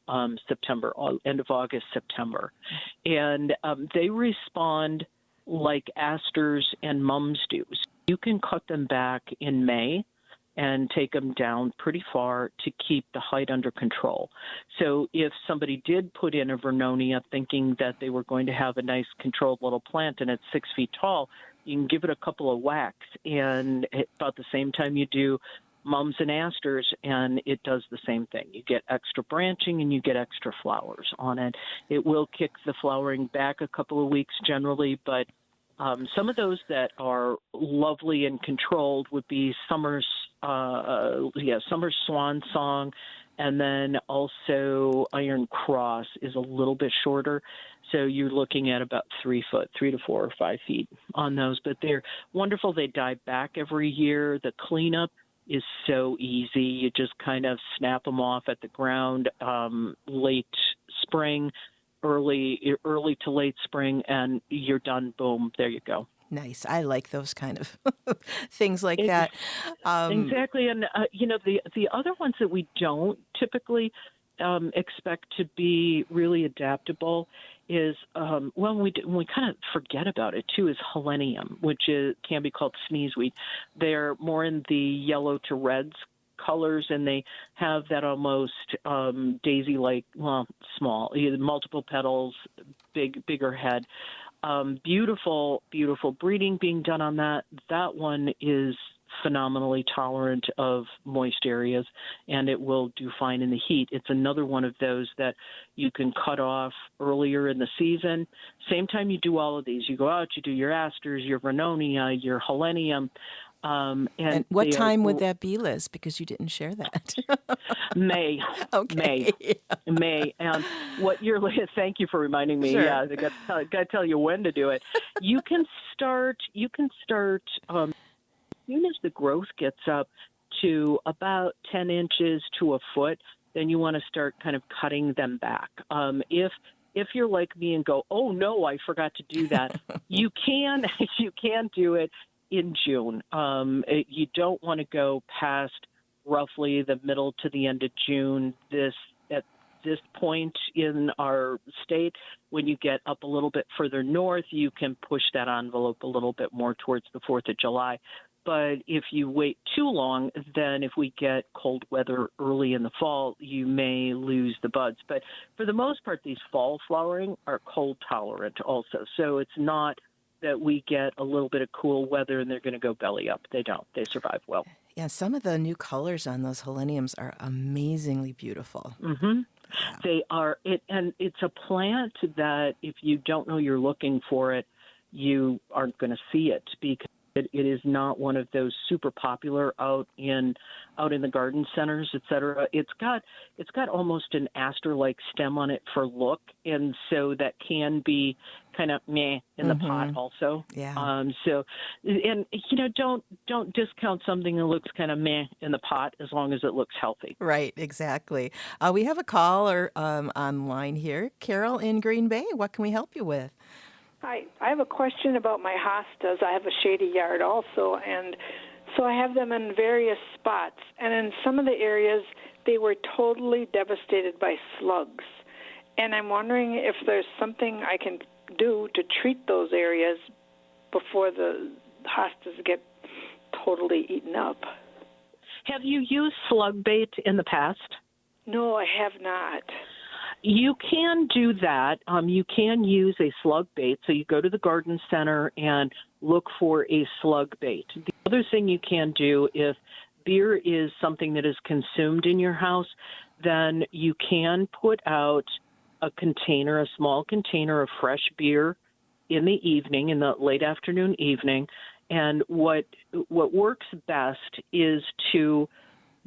September, end of August, September. And they respond like asters and mums do. So you can cut them back in May and take them down pretty far to keep the height under control. So if somebody did put in a Vernonia thinking that they were going to have a nice controlled little plant and it's 6 feet tall, you can give it a couple of whacks, and about the same time you do mums and asters, and it does the same thing. You get extra branching and you get extra flowers on it. It will kick the flowering back a couple of weeks generally, but some of those that are lovely and controlled would be summer swan song, and then also Iron Cross is a little bit shorter. So you're looking at about 3 to 4 or 5 feet on those, but they're wonderful. They die back every year. The cleanup is so easy. You just kind of snap them off at the ground late spring, early to late spring, and you're done. Boom, there you go. Nice. I like those kind of things like that. Exactly. And, the other ones that we don't typically expect to be really adaptable is, we kind of forget about it too, is helenium, which can be called sneezeweed. They're more in the yellow to reds colors, and they have that almost daisy-like, small, multiple petals, bigger head. Beautiful, beautiful breeding being done on that. That one is phenomenally tolerant of moist areas, and it will do fine in the heat. It's another one of those that you can cut off earlier in the season. Same time you do all of these. You go out, you do your asters, your Vernonia, your helenium. And what time would that be, Liz? Because you didn't share that. May. Okay. May. And thank you for reminding me. Sure. Yeah, I got to tell you when to do it. You can start as soon as the growth gets up to about 10 inches to a foot, then you want to start kind of cutting them back. If you're like me and go, oh no, I forgot to do that, you can do it in June. You don't want to go past roughly the middle to the end of June. At this point in our state, when you get up a little bit further north, you can push that envelope a little bit more towards the 4th of July. But if you wait too long, then if we get cold weather early in the fall, you may lose the buds. But for the most part, these fall flowering are cold tolerant also. So it's not that we get a little bit of cool weather and they're going to go belly up. They don't. They survive well. Yeah, some of the new colors on those heleniums are amazingly beautiful. Mm-hmm. Yeah. They are. And it's a plant that if you don't know you're looking for it, you aren't going to see it, because it is not one of those super popular out in the garden centers, et cetera. It's got almost an aster-like stem on it for look, and so that can be kind of meh in the pot also. Yeah. Don't discount something that looks kind of meh in the pot as long as it looks healthy. Right, exactly. We have a caller online here. Carol in Green Bay. What can we help you with? Hi, I have a question about my hostas. I have a shady yard also, and so I have them in various spots. And in some of the areas, they were totally devastated by slugs. And I'm wondering if there's something I can do to treat those areas before the hostas get totally eaten up. Have you used slug bait in the past? No, I have not. You can do that. You can use a slug bait. So you go to the garden center and look for a slug bait. The other thing you can do, if beer is something that is consumed in your house, then you can put out a small container of fresh beer in the evening, in the late afternoon evening. And what works best is to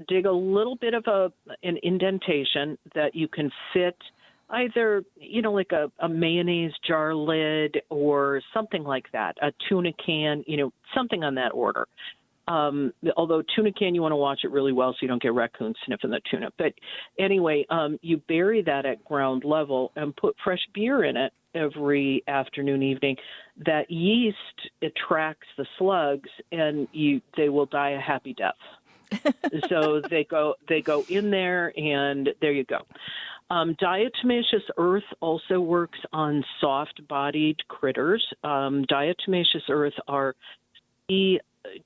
dig a little bit of an indentation that you can fit either, like a mayonnaise jar lid or something like that, a tuna can, something on that order. Although tuna can, you want to watch it really well so you don't get raccoons sniffing the tuna. But anyway, you bury that at ground level and put fresh beer in it every afternoon, evening, that yeast attracts the slugs, and they will die a happy death. So they go in there, and there you go. Diatomaceous earth also works on soft-bodied critters. Diatomaceous earth are sea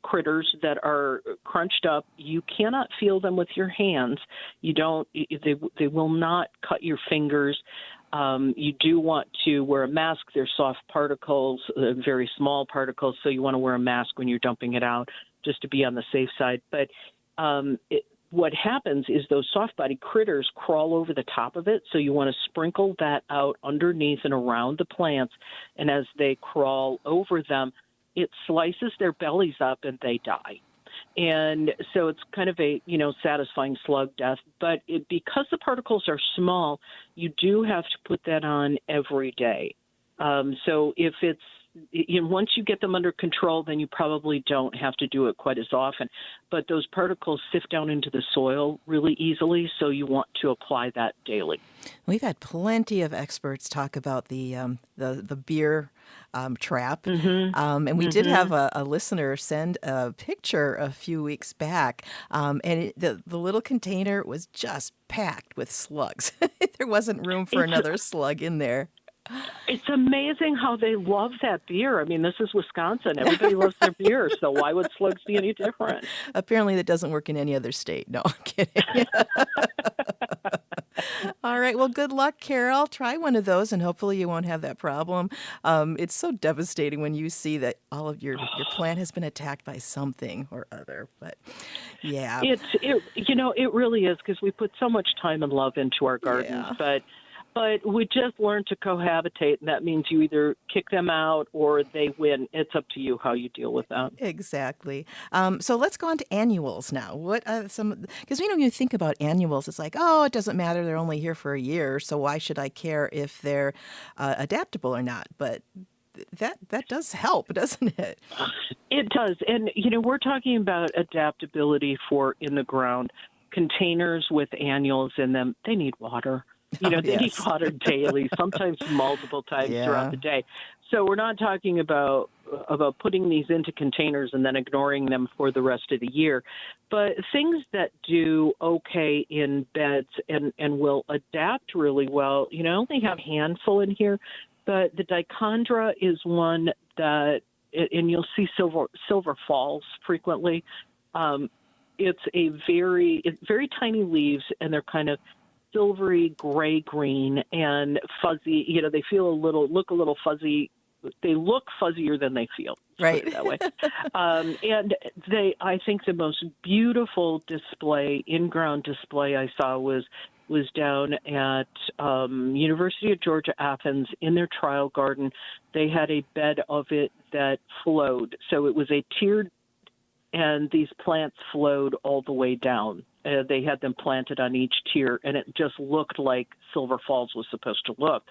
critters that are crunched up. You cannot feel them with your hands. They will not cut your fingers. You do want to wear a mask. They're soft particles, very small particles, so you want to wear a mask when you're dumping it out just to be on the safe side. But what happens is those soft-bodied critters crawl over the top of it, so you want to sprinkle that out underneath and around the plants, and as they crawl over them, it slices their bellies up and they die. And so it's kind of a, satisfying slug death. But because the particles are small, you do have to put that on every day. So if it's, once you get them under control, then you probably don't have to do it quite as often. But those particles sift down into the soil really easily, so you want to apply that daily. We've had plenty of experts talk about the beer trap, and we did have a listener send a picture a few weeks back, and the little container was just packed with slugs. There wasn't room for another slug in there. It's amazing how they love that beer. I mean, this is Wisconsin. Everybody loves their beer, so why would slugs be any different? Apparently that doesn't work in any other state. No, I'm kidding. All right. Well, good luck, Carol. Try one of those, and hopefully you won't have that problem. It's so devastating when you see that all of your plant has been attacked by something or other. But, yeah. It really is, because we put so much time and love into our gardens. Yeah. But we just learn to cohabitate, and that means you either kick them out or they win. It's up to you how you deal with that. Exactly. So let's go on to annuals now. What are because when you think about annuals, it's like, oh, it doesn't matter. They're only here for a year, so why should I care if they're adaptable or not? But that does help, doesn't it? It does. And, we're talking about adaptability for in the ground. Containers with annuals in them, they need water. They need water daily, sometimes multiple times throughout the day. So we're not talking about putting these into containers and then ignoring them for the rest of the year. But things that do okay in beds and will adapt really well, I only have a handful in here, but the dichondra is one that, and you'll see silver falls frequently. It's very tiny leaves, and they're kind of silvery gray-green and fuzzy. They look a little fuzzy. They look fuzzier than they feel. Right. Put it that way. And I think the most beautiful in-ground display I saw was down at University of Georgia, Athens, in their trial garden. They had a bed of it that flowed. So it was a tiered, and these plants flowed all the way down. They had them planted on each tier, and it just looked like Silver Falls was supposed to look.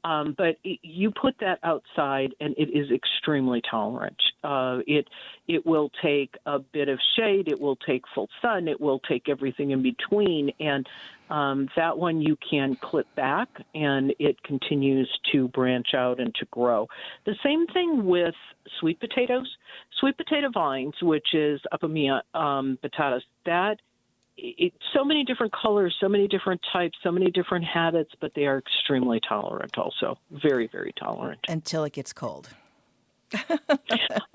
But you put that outside, and it is extremely tolerant. It will take a bit of shade. It will take full sun. It will take everything in between. And that one you can clip back, and it continues to branch out and to grow. The same thing with sweet potatoes. Sweet potato vines, which is Apomea batatas, so many different colors, so many different types, so many different habits, but they are extremely tolerant also. Very, very tolerant. Until it gets cold.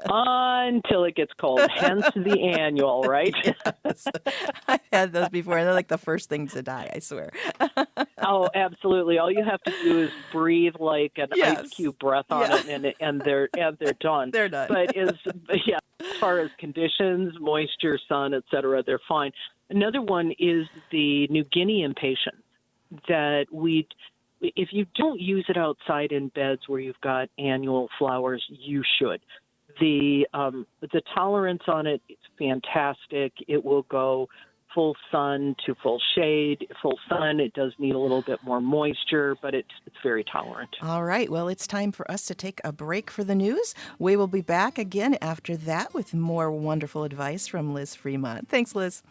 Until it gets cold, hence the annual, right? Yes. I've had those before, and they're like the first things to die, I swear. Oh, absolutely. All you have to do is breathe like an ice cube breath on it, and they're done. They're done. But as far as conditions, moisture, sun, etc., they're fine. Another one is the New Guinea impatiens that if you don't use it outside in beds where you've got annual flowers, you should. The tolerance on it is fantastic. It will go full sun to full shade. Full sun, it does need a little bit more moisture, but it's very tolerant. All right. Well, it's time for us to take a break for the news. We will be back again after that with more wonderful advice from Liz Fremont. Thanks, Liz.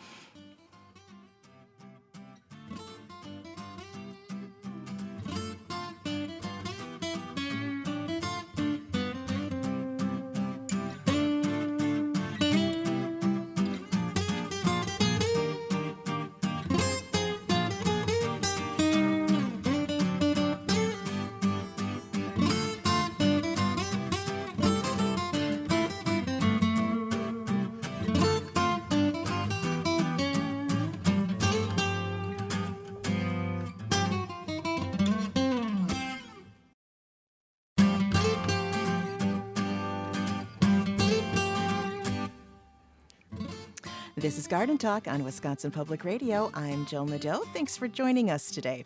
This is Garden Talk on Wisconsin Public Radio. I'm Jill Nadeau. Thanks for joining us today.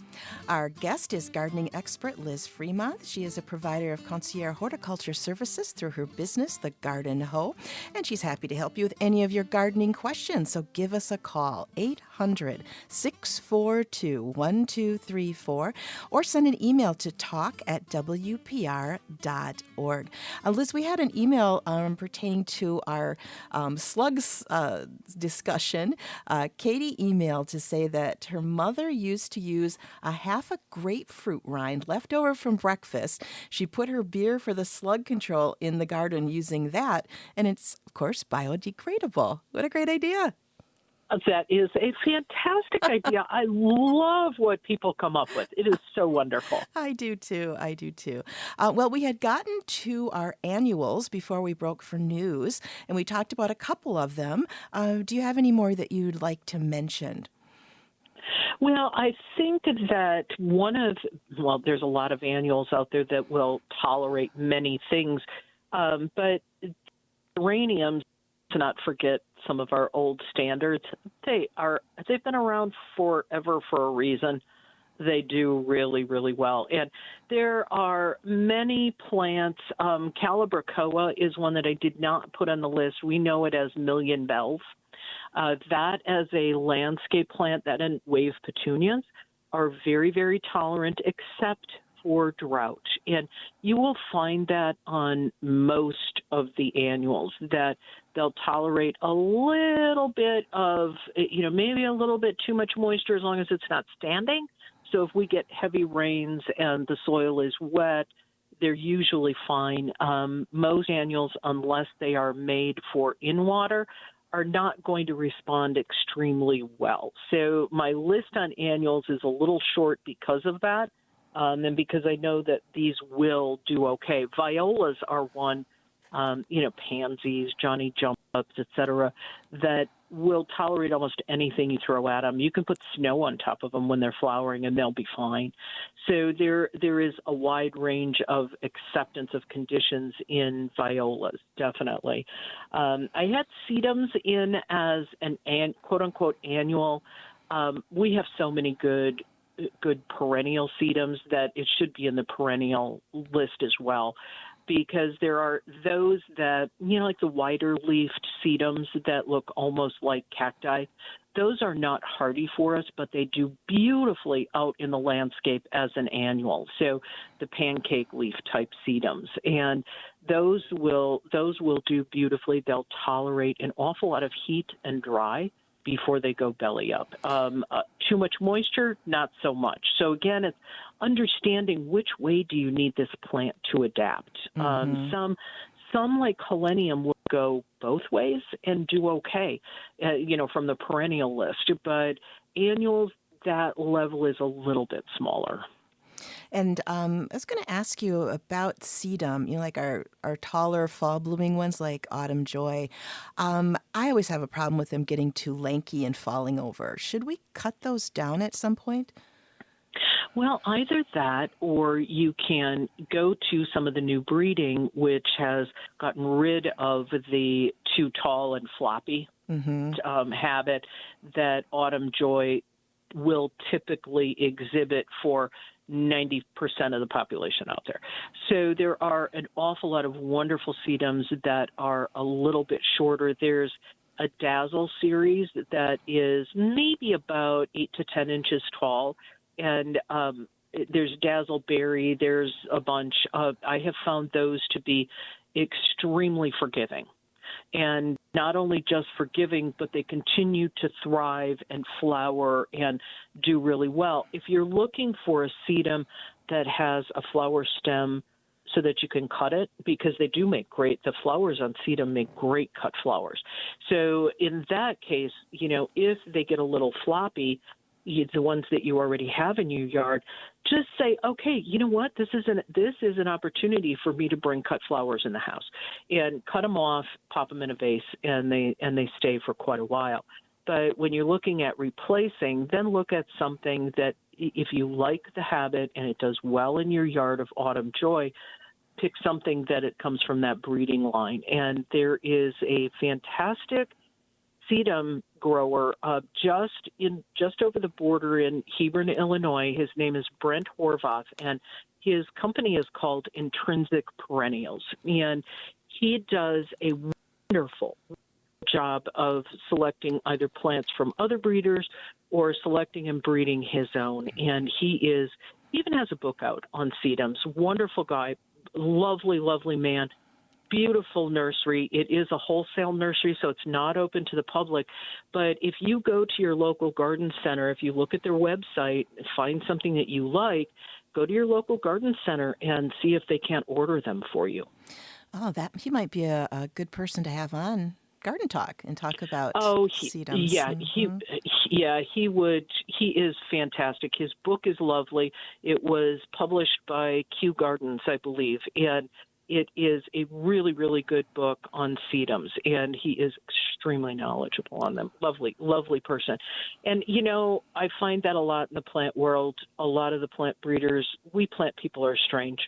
Our guest is gardening expert Liz Fremont. She is a provider of concierge horticulture services through her business, The Garden Hoe, and she's happy to help you with any of your gardening questions. So give us a call, 800-642-1234, or send an email to talk@wpr.org. Liz, we had an email pertaining to our slugs discussion. Katie emailed to say that her mother used to use a half a grapefruit rind left over from breakfast. She put her beer for the slug control in the garden using that, and it's, of course, biodegradable. What a great idea. That is a fantastic idea. I love what people come up with. It is so wonderful. I do too. Well, we had gotten to our annuals before we broke for news, and we talked about a couple of them. Do you have any more that you'd like to mention? Well, I think that there's a lot of annuals out there that will tolerate many things, but geraniums, to not forget some of our old standards, they've been around forever for a reason. They do really, really well. And there are many plants. Calibrachoa is one that I did not put on the list. We know it as million bells. That as a landscape plant, that and wave petunias are very, very tolerant, except for drought. And you will find that on most of the annuals, that they'll tolerate a little bit of, maybe a little bit too much moisture as long as it's not standing. So if we get heavy rains and the soil is wet, they're usually fine. Most annuals, unless they are made for in-water, are not going to respond extremely well. So my list on annuals is a little short because of that. And because I know that these will do okay. Violas are one, pansies, Johnny jump-ups, et cetera, that will tolerate almost anything you throw at them. You can put snow on top of them when they're flowering, and they'll be fine. So there is a wide range of acceptance of conditions in violas, definitely. I had sedums in as an quote-unquote annual. We have so many good perennial sedums that it should be in the perennial list as well, because there are those that, like the wider leafed sedums that look almost like cacti. Those are not hardy for us, but they do beautifully out in the landscape as an annual. So the pancake leaf type sedums, and those will do beautifully. They'll tolerate an awful lot of heat and dry before they go belly up. Too much moisture, not so much. So again, it's understanding which way do you need this plant to adapt. Some like Helenium will go both ways and do okay, from the perennial list. But annuals, that level is a little bit smaller. And I was going to ask you about sedum, like our taller fall blooming ones like Autumn Joy. I always have a problem with them getting too lanky and falling over. Should we cut those down at some point? Well, either that, or you can go to some of the new breeding, which has gotten rid of the too tall and floppy habit that Autumn Joy will typically exhibit for 90% of the population out there. So there are an awful lot of wonderful sedums that are a little bit shorter. There's a Dazzle series that is maybe about 8 to 10 inches tall. And there's Dazzle Berry. There's a bunch of, I have found those to be extremely forgiving. And not only just forgiving, but they continue to thrive and flower and do really well. If you're looking for a sedum that has a flower stem so that you can cut it, because they do make the flowers on sedum make great cut flowers. So in that case, if they get a little floppy, the ones that you already have in your yard, just say, okay, you know what? This is an opportunity for me to bring cut flowers in the house, and cut them off, pop them in a vase, and they stay for quite a while. But when you're looking at replacing, then look at something that, if you like the habit and it does well in your yard of Autumn Joy, pick something that it comes from that breeding line. And there is a fantastic sedum grower just over the border in Hebron, Illinois. His name is Brent Horvath, and his company is called Intrinsic Perennials. And he does a wonderful job of selecting either plants from other breeders or selecting and breeding his own. And he even has a book out on sedums. Wonderful guy, lovely, lovely man. Beautiful nursery. It is a wholesale nursery, so it's not open to the public. But if you go to your local garden center, if you look at their website, find something that you like, go to your local garden center and see if they can't order them for you. Oh, he might be a good person to have on Garden Talk and talk about sedums. Yeah, he would. He is fantastic. His book is lovely. It was published by Kew Gardens, I believe, and it is a really, really good book on sedums, and he is extremely knowledgeable on them. Lovely, lovely person. And, I find that a lot in the plant world. A lot of the plant breeders, we plant people are strange.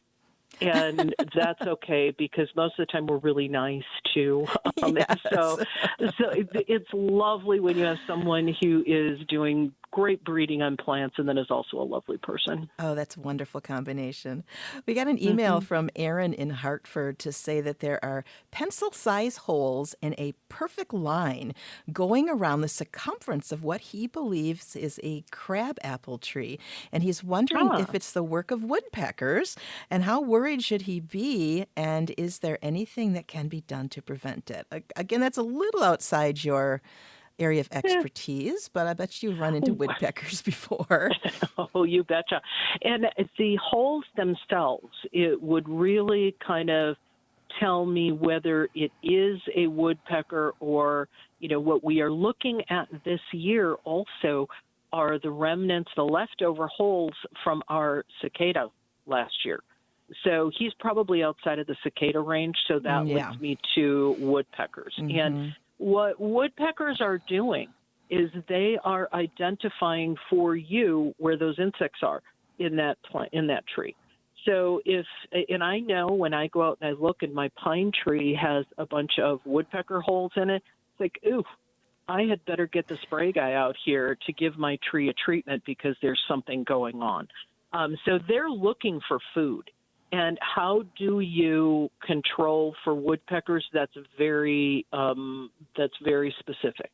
And that's okay, because most of the time we're really nice too. Yes. So it's lovely when you have someone who is doing great breeding on plants and then is also a lovely person. Oh, that's a wonderful combination. We got an email from Aaron in Hartford to say that there are pencil-sized holes in a perfect line going around the circumference of what he believes is a crabapple tree. And he's wondering if it's the work of woodpeckers, and how worried should he be, and is there anything that can be done to prevent it? Again, that's a little outside your area of expertise, but I bet you've run into woodpeckers before. Oh, you betcha. And the holes themselves, it would really kind of tell me whether it is a woodpecker or, what we are looking at this year also are the remnants, the leftover holes from our cicada last year. So he's probably outside of the cicada range, so that leads me to woodpeckers. And what woodpeckers are doing is they are identifying for you where those insects are in that tree. So and I know when I go out and I look and my pine tree has a bunch of woodpecker holes in it, it's like, ooh, I had better get the spray guy out here to give my tree a treatment because there's something going on. So they're looking for food. And how do you control for woodpeckers? That's very specific,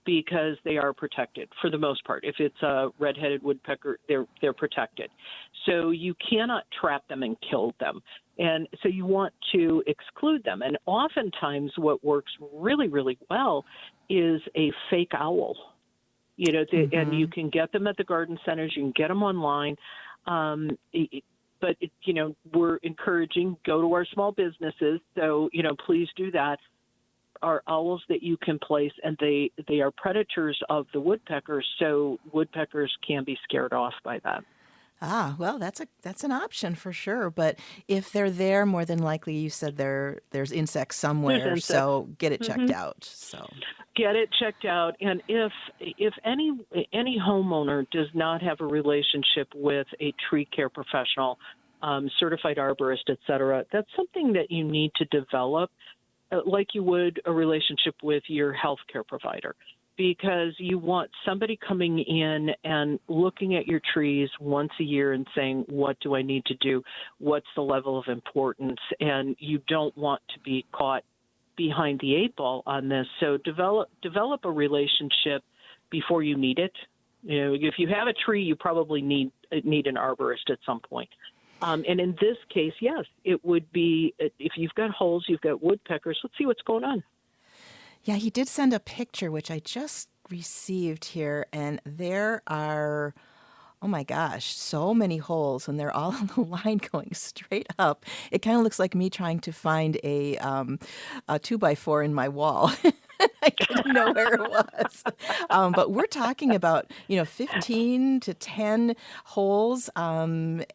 because they are protected for the most part. If it's a red-headed woodpecker, they're protected. So you cannot trap them and kill them. And so you want to exclude them. And oftentimes what works really, really well is a fake owl. And you can get them at the garden centers. You can get them online. But, we're encouraging, go to our small businesses. So, please do that. Are owls that you can place, and they are predators of the woodpeckers. So woodpeckers can be scared off by that. Ah, well, that's an option for sure. But if they're there, more than likely, you said there's insects somewhere. So get it checked out. So get it checked out. And if any homeowner does not have a relationship with a tree care professional, certified arborist, et cetera, that's something that you need to develop, like you would a relationship with your healthcare provider. Because you want somebody coming in and looking at your trees once a year and saying, what do I need to do? What's the level of importance? And you don't want to be caught behind the eight ball on this. So develop a relationship before you need it. If you have a tree, you probably need an arborist at some point. And in this case, yes, it would be, if you've got holes, you've got woodpeckers, let's see what's going on. Yeah, he did send a picture, which I just received here, and there are, oh my gosh, so many holes, and they're all on the line going straight up. It kind of looks like me trying to find a 2x4 in my wall. I didn't know where it was. But we're talking about, 15 to 10 holes, and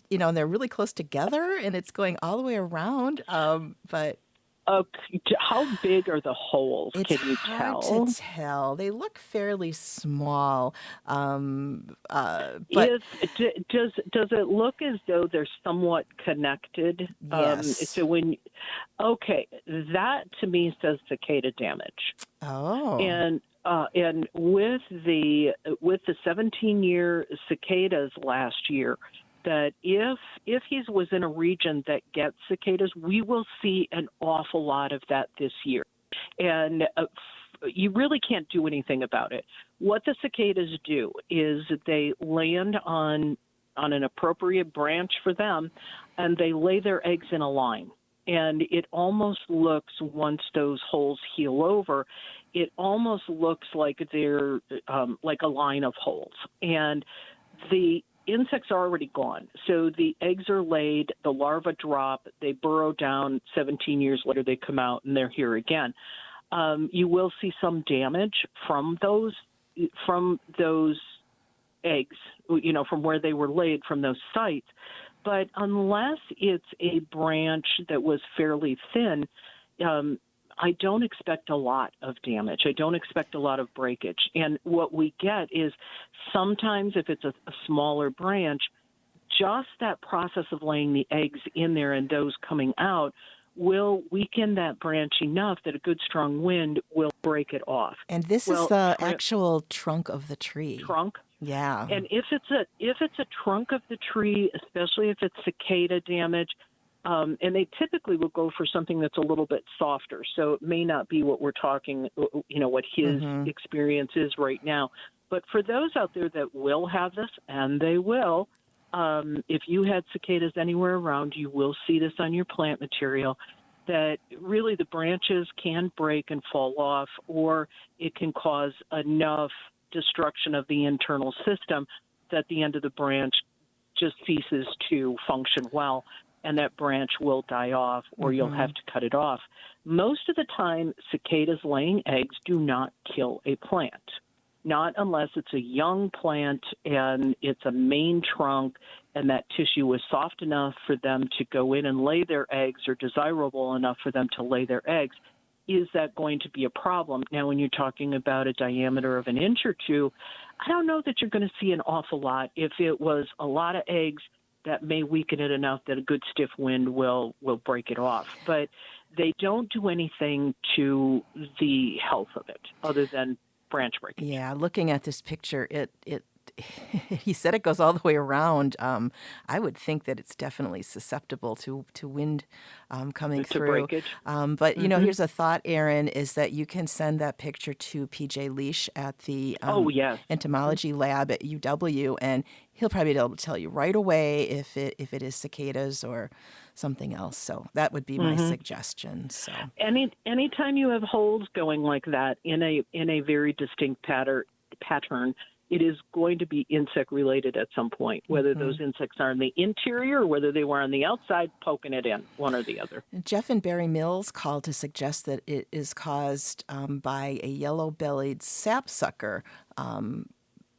they're really close together, and it's going all the way around. But How big are the holes? It's Can you hard tell? to tell. They look fairly small, but Does it look as though they're somewhat connected? yes. Okay, that to me says cicada damage. Oh. And with the 17-year cicadas last year, that if he was in a region that gets cicadas, we will see an awful lot of that this year. And you really can't do anything about it. What the cicadas do is they land on an appropriate branch for them, and they lay their eggs in a line. And it almost looks, once those holes heal over, it almost looks like they're like a line of holes. And the insects are already gone. So the eggs are laid, the larvae drop, they burrow down, 17 years later they come out and they're here again. You will see some damage from those eggs, from where they were laid, from those sites. But unless it's a branch that was fairly thin, I don't expect a lot of damage. I don't expect a lot of breakage. And what we get is sometimes if it's a smaller branch, just that process of laying the eggs in there and those coming out will weaken that branch enough that a good strong wind will break it off. And this is the actual trunk of the tree. Trunk? Yeah. And if it's a trunk of the tree, especially if it's cicada damage, and they typically will go for something that's a little bit softer. So it may not be what we're talking, what his experience is right now. But for those out there that will have this, and they will, if you had cicadas anywhere around, you will see this on your plant material, that really the branches can break and fall off, or it can cause enough destruction of the internal system that the end of the branch just ceases to function well, and that branch will die off, or you'll have to cut it off. Most of the time, cicadas laying eggs do not kill a plant, not unless it's a young plant and it's a main trunk and that tissue is soft enough for them to go in and lay their eggs, or desirable enough for them to lay their eggs. Is that going to be a problem? Now, when you're talking about a diameter of an inch or two, I don't know that you're going to see an awful lot. If it was a lot of eggs, that may weaken it enough that a good stiff wind will break it off. But they don't do anything to the health of it other than branch breaking. Yeah, looking at this picture, it he said it goes all the way around. I would think that it's definitely susceptible to wind coming through. Breakage. But, here's a thought, Erin, is that you can send that picture to PJ Leash at the entomology lab at UW, and he'll probably be able to tell you right away if it is cicadas or something else. So that would be my suggestion. So anytime you have holes going like that in a very distinct pattern, it is going to be insect related at some point, whether those insects are in the interior or whether they were on the outside poking it in, one or the other. Jeff and Barry Mills called to suggest that it is caused by a yellow-bellied sapsucker,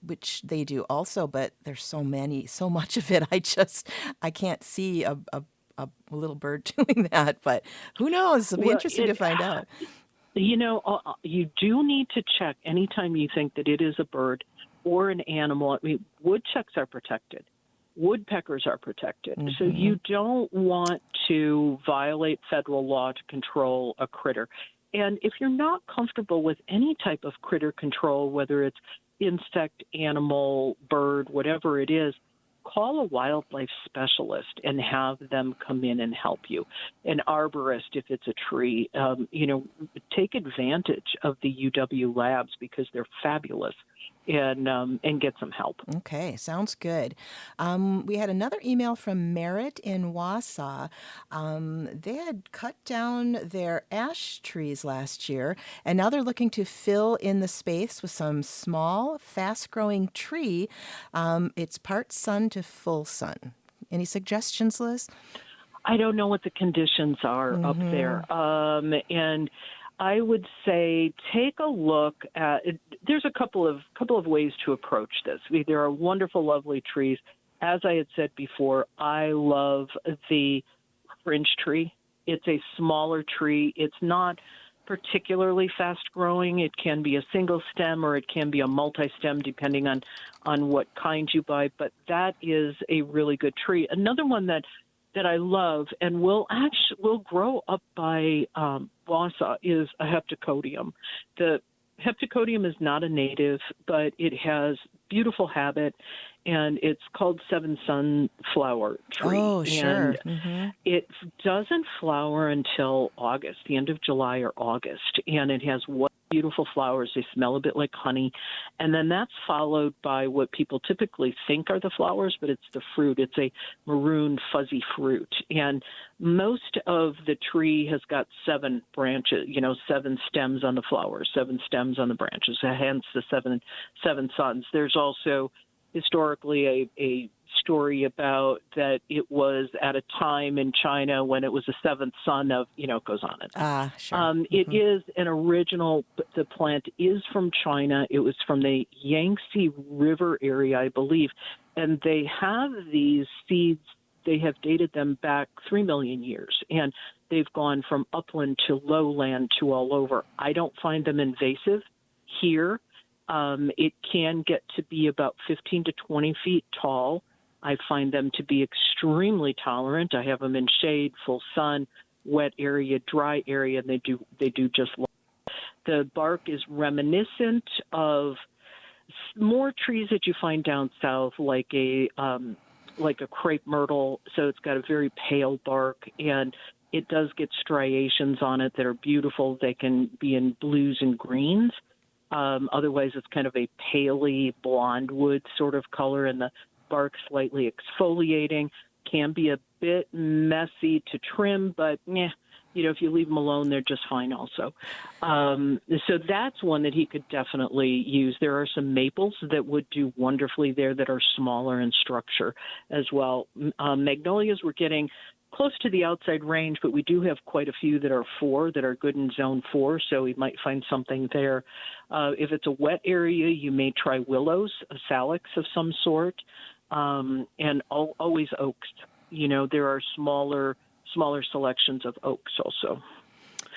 which they do also, but there's so much of it. I can't see a little bird doing that, but who knows? It'll be interesting to find out. You do need to check anytime you think that it is a bird or an animal. I mean, woodchucks are protected. Woodpeckers are protected. So you don't want to violate federal law to control a critter. And if you're not comfortable with any type of critter control, whether it's insect, animal, bird, whatever it is, call a wildlife specialist and have them come in and help you. An arborist, if it's a tree, take advantage of the UW labs because they're fabulous. And get some help. Okay, sounds good. We had another email from Merritt in Wausau. They had cut down their ash trees last year, and now they're looking to fill in the space with some small, fast-growing tree. It's part sun to full sun. Any suggestions, Liz? I don't know what the conditions are up there. And I would say take a look at. There's a couple of ways to approach this. There are wonderful, lovely trees. As I had said before, I love the fringe tree. It's a smaller tree. It's not particularly fast growing. It can be a single stem or it can be a multi-stem depending on what kind you buy, but that is a really good tree. Another one that I love and will grow up by Wausau is a heptacodium. The heptacodium is not a native, but it has beautiful habit, and it's called seven sunflower tree. Oh, sure. And it doesn't flower until August, the end of July or August, and it has beautiful flowers. They smell a bit like honey, and then that's followed by what people typically think are the flowers, but it's the fruit. It's a maroon, fuzzy fruit, and most of the tree has got 7 branches, 7 stems on the flowers, 7 stems on the branches, hence the seven suns. There's also historically a story about that it was at a time in China when it was the 7th son of, it goes on. Sure. It is an original, the plant is from China. It was from the Yangtze River area, I believe. And they have these seeds, they have dated them back 3 million years. And they've gone from upland to lowland to all over. I don't find them invasive here. It can get to be about 15 to 20 feet tall. I find them to be extremely tolerant. I have them in shade, full sun, wet area, dry area, and they do just well. The bark is reminiscent of more trees that you find down south, like a crepe myrtle. So it's got a very pale bark, and it does get striations on it that are beautiful. They can be in blues and greens. Otherwise, it's kind of a paley blonde wood sort of color, and the bark slightly exfoliating. Can be a bit messy to trim, but if you leave them alone, they're just fine also. So that's one that he could definitely use. There are some maples that would do wonderfully there that are smaller in structure as well. Magnolias, we're getting close to the outside range, but we do have quite a few that are 4 that are good in zone 4, so we might find something there. If it's a wet area, you may try willows, a salix of some sort, and always oaks. There are smaller selections of oaks also.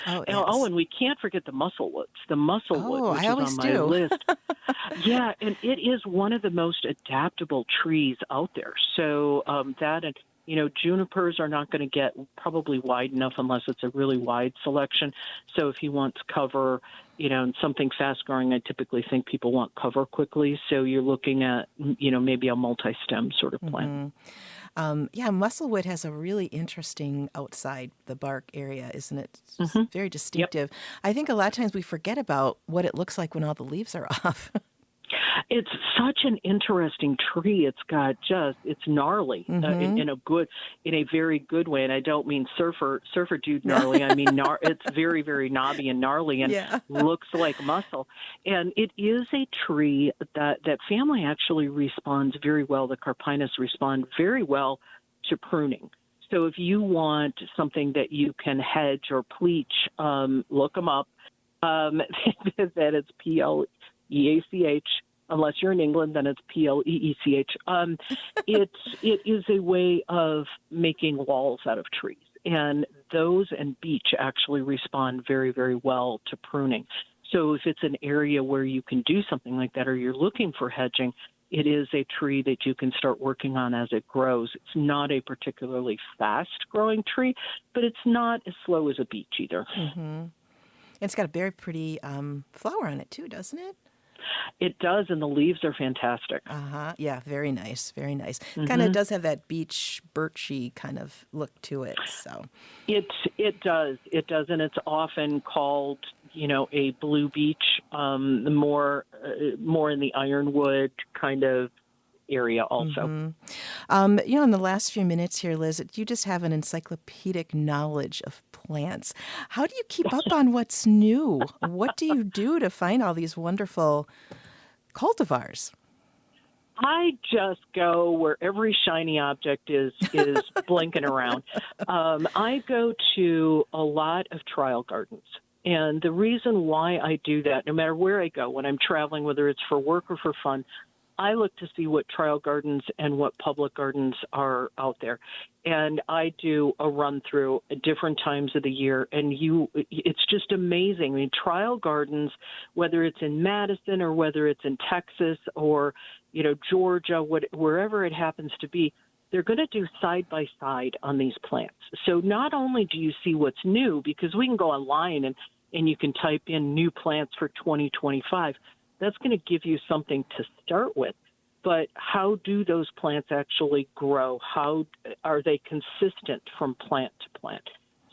Oh, yes. And we can't forget the musselwoods. The musselwood, which I is on my list. Yeah, and it is one of the most adaptable trees out there. So that and junipers are not going to get probably wide enough unless it's a really wide selection. So if he wants cover, and something fast growing, I typically think people want cover quickly. So you're looking at, maybe a multi-stem sort of plant. Musselwood has a really interesting outside the bark area, isn't it? It's very distinctive. Yep. I think a lot of times we forget about what it looks like when all the leaves are off. It's such an interesting tree. It's gnarly in a very good way. And I don't mean surfer dude gnarly. I mean, it's very, very knobby and gnarly and looks like muscle. And it is a tree that family actually responds very well. The Carpinus respond very well to pruning. So if you want something that you can hedge or pleach, look them up. That it's PLEACH. Unless you're in England, then it's PLEECH. It is a way of making walls out of trees. And those and beech actually respond very, very well to pruning. So if it's an area where you can do something like that or you're looking for hedging, it is a tree that you can start working on as it grows. It's not a particularly fast-growing tree, but it's not as slow as a beech either. Mm-hmm. It's got a very pretty flower on it, too, doesn't it? It does, and the leaves are fantastic. Yeah, very nice, very nice. Kind of does have that beech, birchy kind of look to it. So it does, and it's often called, a blue beech, more in the ironwood kind of area also. In the last few minutes here, Liz, you just have an encyclopedic knowledge of plants. How do you keep up on what's new? What do you do to find all these wonderful cultivars? I just go where every shiny object is blinking around. I go to a lot of trial gardens. And the reason why I do that, no matter where I go, when I'm traveling, whether it's for work or for fun, I look to see what trial gardens and what public gardens are out there. And I do a run through at different times of the year. And it's just amazing. I mean, trial gardens, whether it's in Madison or whether it's in Texas or, Georgia, wherever it happens to be, they're going to do side by side on these plants. So not only do you see what's new, because we can go online and you can type in new plants for 2025. That's going to give you something to start with. But how do those plants actually grow? How are they consistent from plant to plant?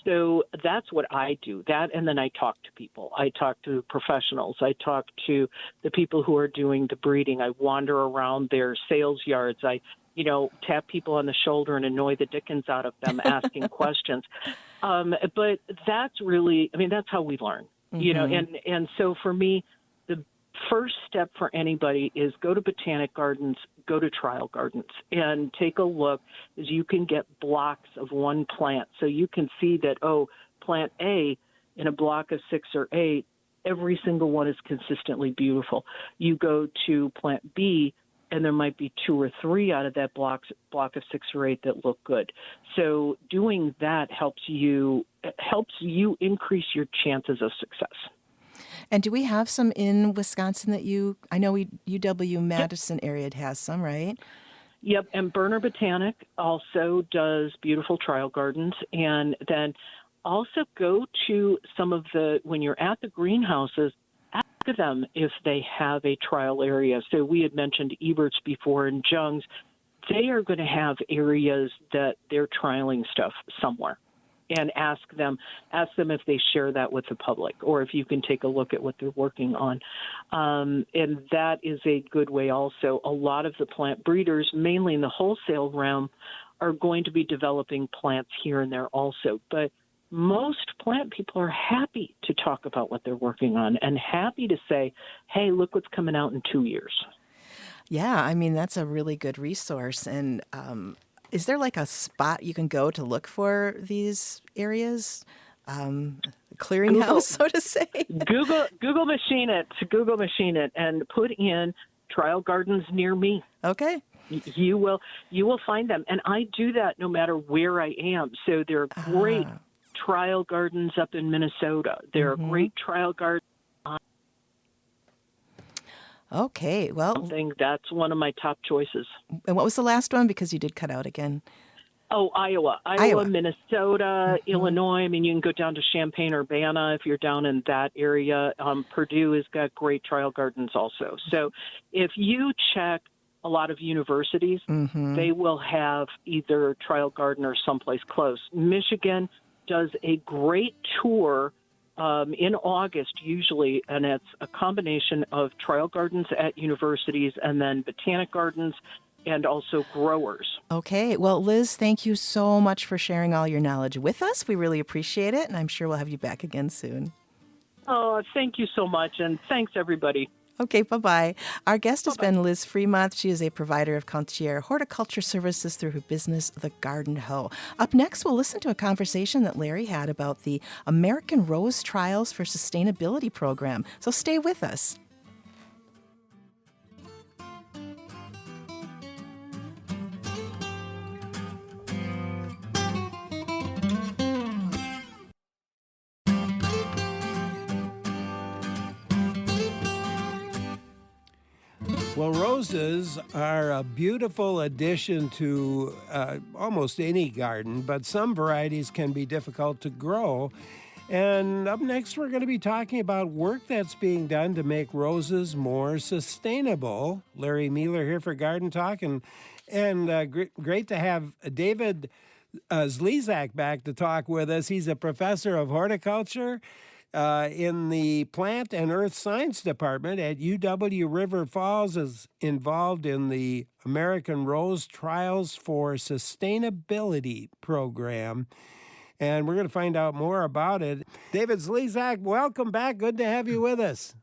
So that's what I do. That, and then I talk to people. I talk to professionals. I talk to the people who are doing the breeding. I wander around their sales yards. I tap people on the shoulder and annoy the dickens out of them asking questions. But that's really, that's how we learn, and so for me, the first step for anybody is go to botanic gardens, go to trial gardens, and take a look, as you can get blocks of one plant. So you can see that, plant A in a block of 6 or 8, every single one is consistently beautiful. You go to plant B, and there might be 2 or 3 out of that block of 6 or 8 that look good. So doing that helps you increase your chances of success. And do we have some in Wisconsin that I know UW-Madison area has some, right? Yep, and Berner Botanic also does beautiful trial gardens. And then also go to some of when you're at the greenhouses, ask them if they have a trial area. So we had mentioned Ebert's before and Jung's. They are going to have areas that they're trialing stuff somewhere. And ask them if they share that with the public, or if you can take a look at what they're working on. And that is a good way also. A lot of the plant breeders, mainly in the wholesale realm, are going to be developing plants here and there also. But most plant people are happy to talk about what they're working on and happy to say, hey, look what's coming out in 2 years. Yeah, that's a really good resource. And is there like a spot you can go to look for these areas? Clearinghouse, so to say? Google machine it and put in trial gardens near me. Okay. You will find them. And I do that no matter where I am. So there are great trial gardens up in Minnesota. There are great trial gardens. Okay, well, that's one of my top choices. And what was the last one? Because you did cut out again. Oh, Iowa, Minnesota, Illinois. You can go down to Champaign-Urbana if you're down in that area. Purdue has got great trial gardens also. So if you check a lot of universities, they will have either trial garden or someplace close. Michigan does a great tour in August usually, and it's a combination of trial gardens at universities and then botanic gardens and also growers. Okay. Well, Liz, thank you so much for sharing all your knowledge with us. We really appreciate it, and I'm sure we'll have you back again soon. Oh, thank you so much, and thanks, everybody. Okay, bye-bye. Our guest has been Liz Fremont. She is a provider of concierge horticulture services through her business, The Garden Hoe. Up next, we'll listen to a conversation that Larry had about the American Rose Trials for Sustainability program. So stay with us. Well, roses are a beautiful addition to almost any garden, but some varieties can be difficult to grow. And up next, we're going to be talking about work that's being done to make roses more sustainable. Larry Mueller here for Garden Talk, and great to have David Zlizak back to talk with us. He's a professor of horticulture in the Plant and Earth Science Department at UW River Falls, is involved in the American Rose Trials for Sustainability program. And we're going to find out more about it. David Zlizak, welcome back. Good to have you with us.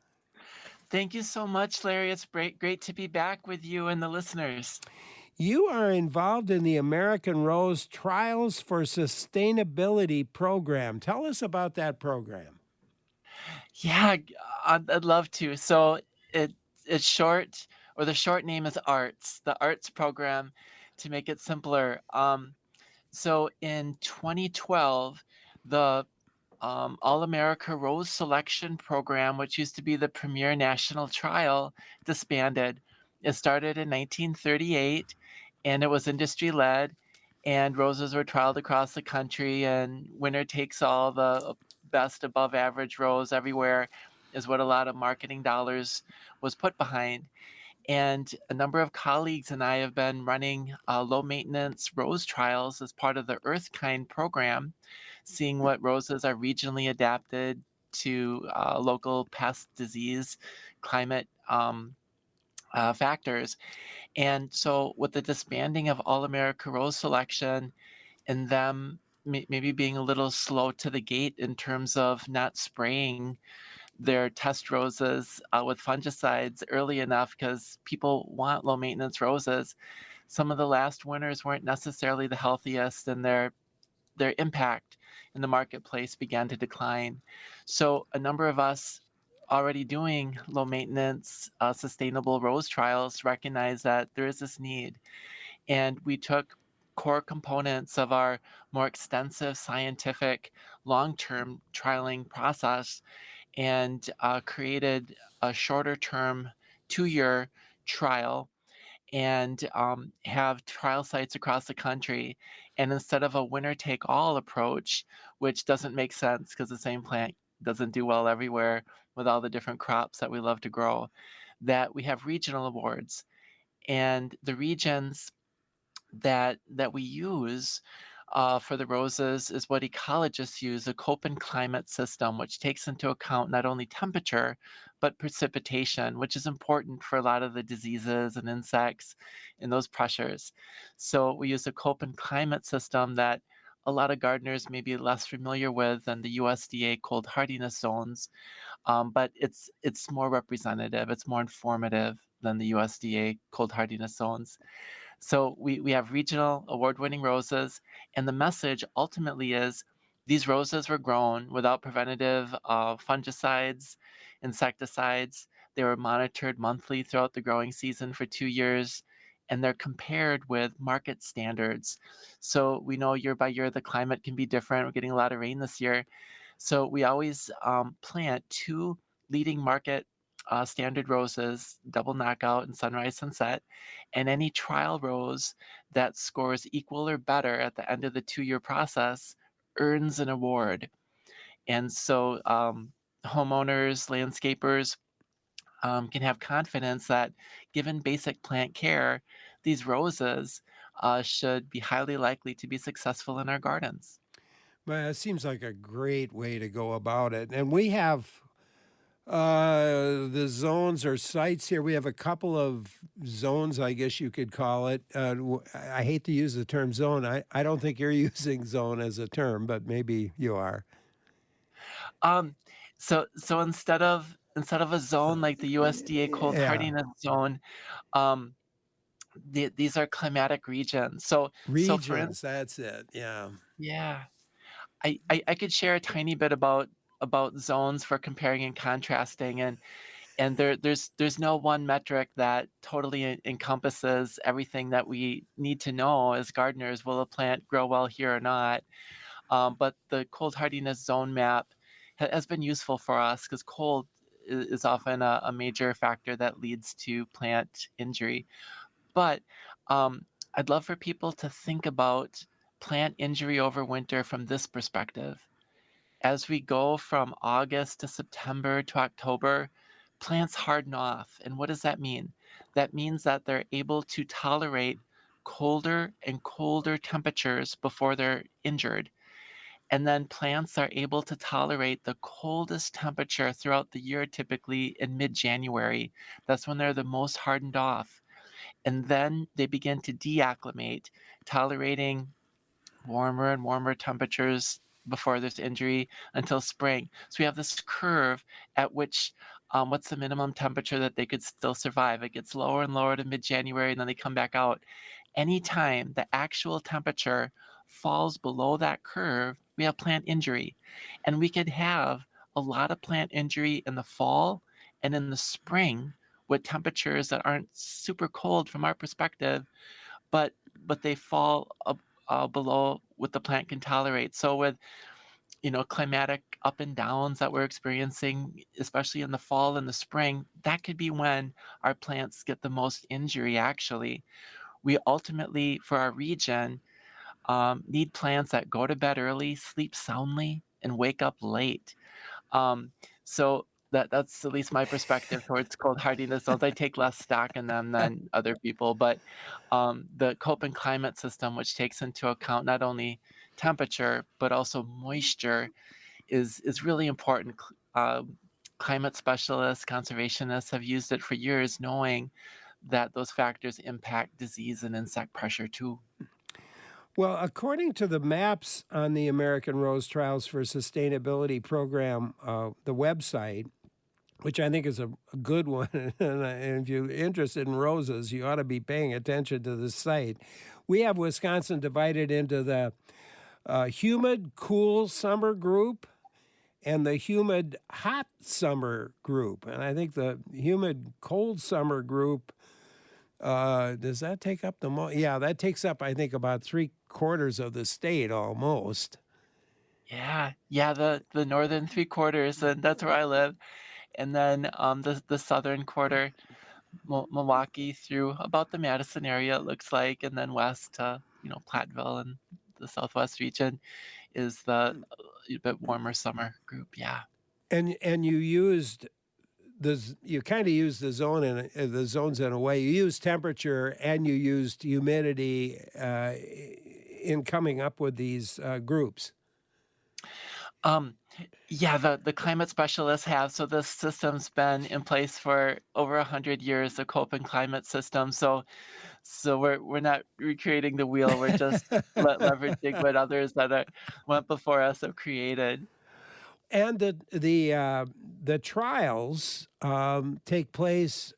Thank you so much, Larry. It's great to be back with you and the listeners. You are involved in the American Rose Trials for Sustainability program. Tell us about that program. Yeah, I'd love to. So it's short. or the short name is ARTS, the ARTS program, to make it simpler. So in 2012, the All America Rose Selection Program, which used to be the premier national trial, disbanded. It started in 1938 and it was industry led, and roses were trialed across the country, and winner takes all, the best above average rose everywhere is what a lot of marketing dollars was put behind. And a number of colleagues and I have been running low maintenance rose trials as part of the Earthkind program, seeing what roses are regionally adapted to local pest, disease, climate factors. And so, with the disbanding of All America Rose Selection and them maybe being a little slow to the gate in terms of not spraying their test roses with fungicides early enough because people want low maintenance roses. Some of the last winners weren't necessarily the healthiest, and their impact in the marketplace began to decline. So a number of us already doing low maintenance, sustainable rose trials recognize that there is this need. And we took core components of our more extensive scientific long-term trialing process and created a shorter term 2-year trial and have trial sites across the country. And instead of a winner take all approach, which doesn't make sense because the same plant doesn't do well everywhere with all the different crops that we love to grow, that we have regional awards. And the regions that we use for the roses is what ecologists use, a Köppen climate system, which takes into account not only temperature, but precipitation, which is important for a lot of the diseases and insects and those pressures. So we use a Köppen climate system that a lot of gardeners may be less familiar with than the USDA cold hardiness zones, but it's more representative, it's more informative than the USDA cold hardiness zones. So we have regional award-winning roses, and the message ultimately is these roses were grown without preventative fungicides, insecticides. They were monitored monthly throughout the growing season for 2 years, and they're compared with market standards. So we know year by year the climate can be different. We're getting a lot of rain this year. So we always plant two leading market standard roses, double knockout and sunrise sunset, and any trial rose that scores equal or better at the end of the 2-year process earns an award. And so homeowners, landscapers can have confidence that given basic plant care, these roses should be highly likely to be successful in our gardens. Well, it seems like a great way to go about it. And we have the zones or sites here. We have a couple of zones, I guess you could call it. I hate to use the term zone. I don't think you're using zone as a term, but maybe you are. Um, so instead of a zone like the USDA cold Yeah. hardiness zone, um, these are climatic regions. So for Regions, instance, that's it. Yeah. yeah, I could share a tiny bit about zones for comparing and contrasting, and there's no one metric that totally encompasses everything that we need to know as gardeners. Will a plant grow well here or not? But the cold hardiness zone map has been useful for us because cold is often a major factor that leads to plant injury. But I'd love for people to think about plant injury over winter from this perspective. As we go from August to September to October, plants harden off. And what does that mean? That means that they're able to tolerate colder and colder temperatures before they're injured. And then plants are able to tolerate the coldest temperature throughout the year, typically in mid January. That's when they're the most hardened off. And then they begin to deacclimate, tolerating warmer and warmer temperatures before there's injury until spring. So we have this curve at which what's the minimum temperature that they could still survive? It gets lower and lower to mid January, and then they come back out. Anytime the actual temperature falls below that curve, we have plant injury. And we could have a lot of plant injury in the fall and in the spring with temperatures that aren't super cold from our perspective, but they fall below what the plant can tolerate. So with climatic up and downs that we're experiencing, especially in the fall and the spring, that could be when our plants get the most injury. Actually, we ultimately, for our region, need plants that go to bed early, sleep soundly, and wake up late. Um, so that's at least my perspective towards cold hardiness zones. I take less stock in them than other people, but the Köppen climate system, which takes into account not only temperature but also moisture, is really important. Climate specialists, conservationists have used it for years, knowing that those factors impact disease and insect pressure too. Well, according to the maps on the American Rose Trials for Sustainability program, the website, which I think is a good one, and if you're interested in roses, you ought to be paying attention to the site. We have Wisconsin divided into the humid, cool summer group and the humid, hot summer group. And I think the humid, cold summer group, does that take up the most? Yeah, that takes up, I think, about 3/4 of the state almost. Yeah, the northern 3/4, and that's where I live, and then, the southern quarter, Milwaukee through about the Madison area, it looks like, and then west to, Platteville and the Southwest region is the a bit warmer summer group, yeah. And you used you kind of used the zones in a way. You used temperature and you used humidity in coming up with these groups. Um, yeah, the climate specialists have. So this system's been in place for over 100 years, the Köppen climate system. So we're not recreating the wheel. We're just leveraging what others that went before us have created. And the trials take place.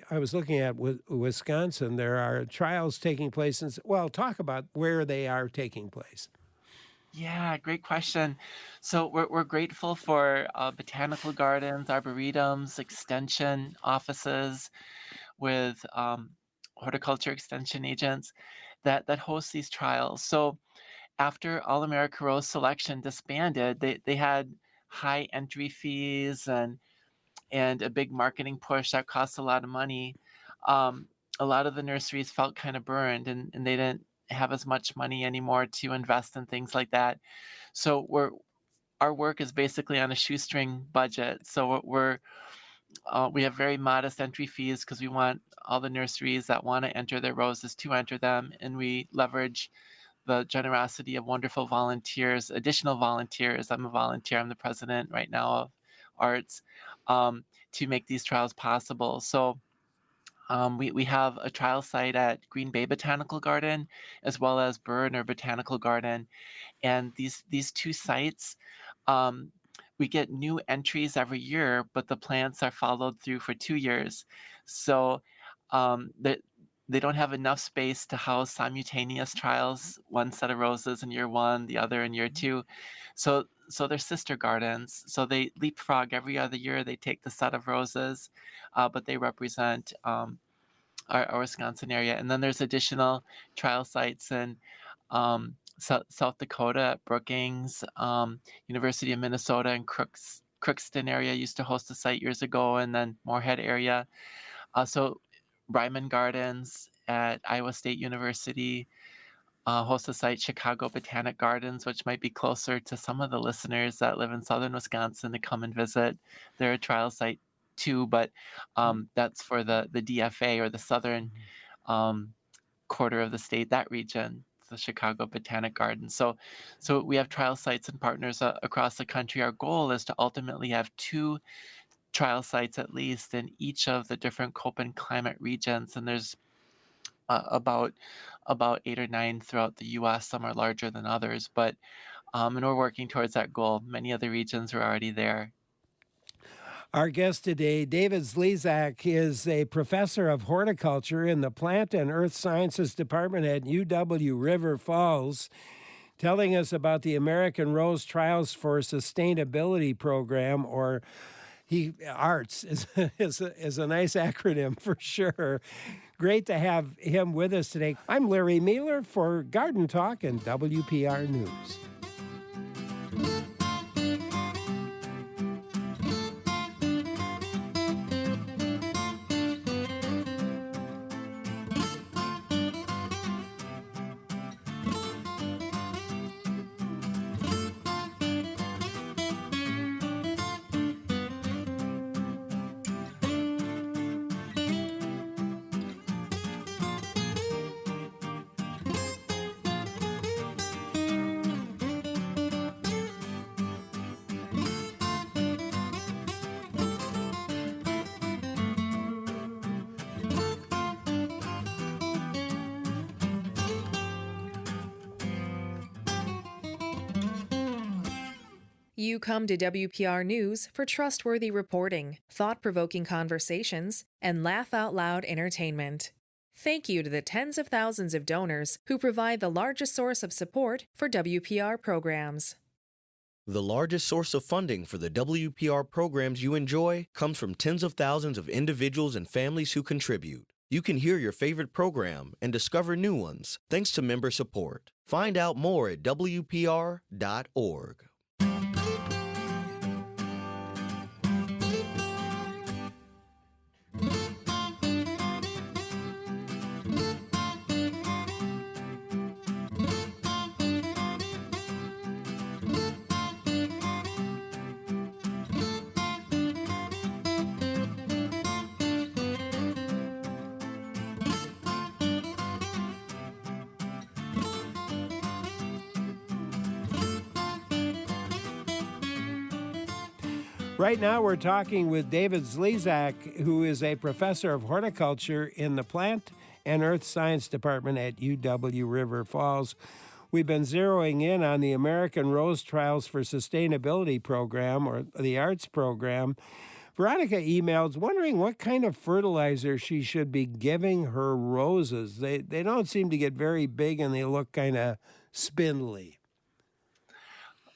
I was looking at Wisconsin. There are trials taking place, well, talk about where they are taking place. Yeah, great question. So we're grateful for botanical gardens, arboretums, extension offices with horticulture extension agents that host these trials. So after All America Rose Selection disbanded, they had high entry fees and a big marketing push that cost a lot of money. A lot of the nurseries felt kind of burned, and they didn't have as much money anymore to invest in things like that. So our work is basically on a shoestring budget. So we have very modest entry fees because we want all the nurseries that want to enter their roses to enter them, and we leverage the generosity of wonderful volunteers, additional volunteers. I'm a volunteer. I'm the president right now of Arts, to make these trials possible. So we have a trial site at Green Bay Botanical Garden as well as Burner Botanical Garden, and these two sites, um, we get new entries every year, but the plants are followed through for 2 years. So they don't have enough space to house simultaneous trials, one set of roses in year one, the other in year two. So they're sister gardens. So they leapfrog every other year. They take the set of roses, but they represent our Wisconsin area. And then there's additional trial sites in South Dakota at Brookings, University of Minnesota and Crookston area used to host a site years ago, and then Moorhead area. So Ryman Gardens at Iowa State University host a site, Chicago Botanic Gardens, which might be closer to some of the listeners that live in southern Wisconsin to come and visit. They're a trial site too, but that's for the DFA or the southern quarter of the state, that region, the Chicago Botanic Gardens. So we have trial sites and partners across the country. Our goal is to ultimately have 2 trial sites at least in each of the different Köppen climate regions, and there's about 8 or 9 throughout the U.S. Some are larger than others, but and we're working towards that goal. Many other regions are already there. Our guest today, David Zlezak, is a professor of horticulture in the Plant and Earth Sciences Department at UW River Falls, telling us about the American Rose Trials for Sustainability program, or Arts is is a nice acronym for sure. Great to have him with us today. I'm Larry Mueller for Garden Talk and WPR News. You come to WPR News for trustworthy reporting, thought-provoking conversations, and laugh-out-loud entertainment. Thank you to the tens of thousands of donors who provide the largest source of support for WPR programs. The largest source of funding for the WPR programs you enjoy comes from tens of thousands of individuals and families who contribute. You can hear your favorite program and discover new ones thanks to member support. Find out more at WPR.org. Right now, we're talking with David Zlezak, who is a professor of horticulture in the Plant and Earth Science Department at UW River Falls. We've been zeroing in on the American Rose Trials for Sustainability program, or the ARTS program. Veronica emailed wondering what kind of fertilizer she should be giving her roses. They don't seem to get very big and they look kind of spindly.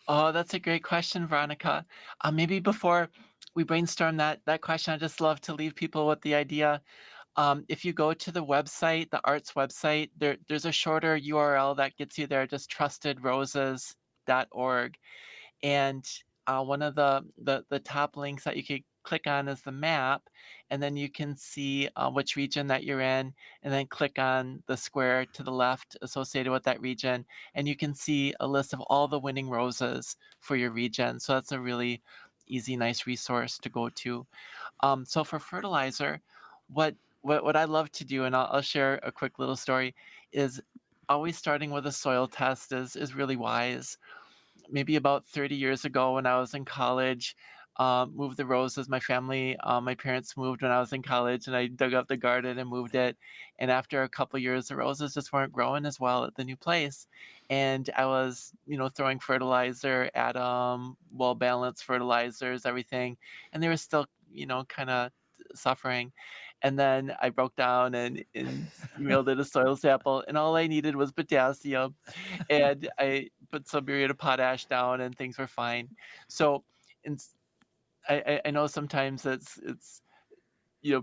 Oh, that's a great question, Veronica. Maybe before we brainstorm that question, I'd just love to leave people with the idea. If you go to the website, the arts website, there's a shorter URL that gets you there, just trustedroses.org. And one of the top links that you could click on is the map, and then you can see which region that you're in, and then click on the square to the left associated with that region, and you can see a list of all the winning roses for your region. So that's a really easy, nice resource to go to. So for fertilizer, what I love to do, and I'll share a quick little story, is always starting with a soil test is really wise. Maybe about 30 years ago when I was in college, moved the roses. My family, my parents moved when I was in college, and I dug up the garden and moved it. And after a couple years, the roses just weren't growing as well at the new place. And I was, throwing fertilizer at them, well balanced fertilizers, everything, and they were still, kind of suffering. And then I broke down and mailed in a soil sample, and all I needed was potassium, and I put some muriate of potash down, and things were fine. So, in, I know sometimes it's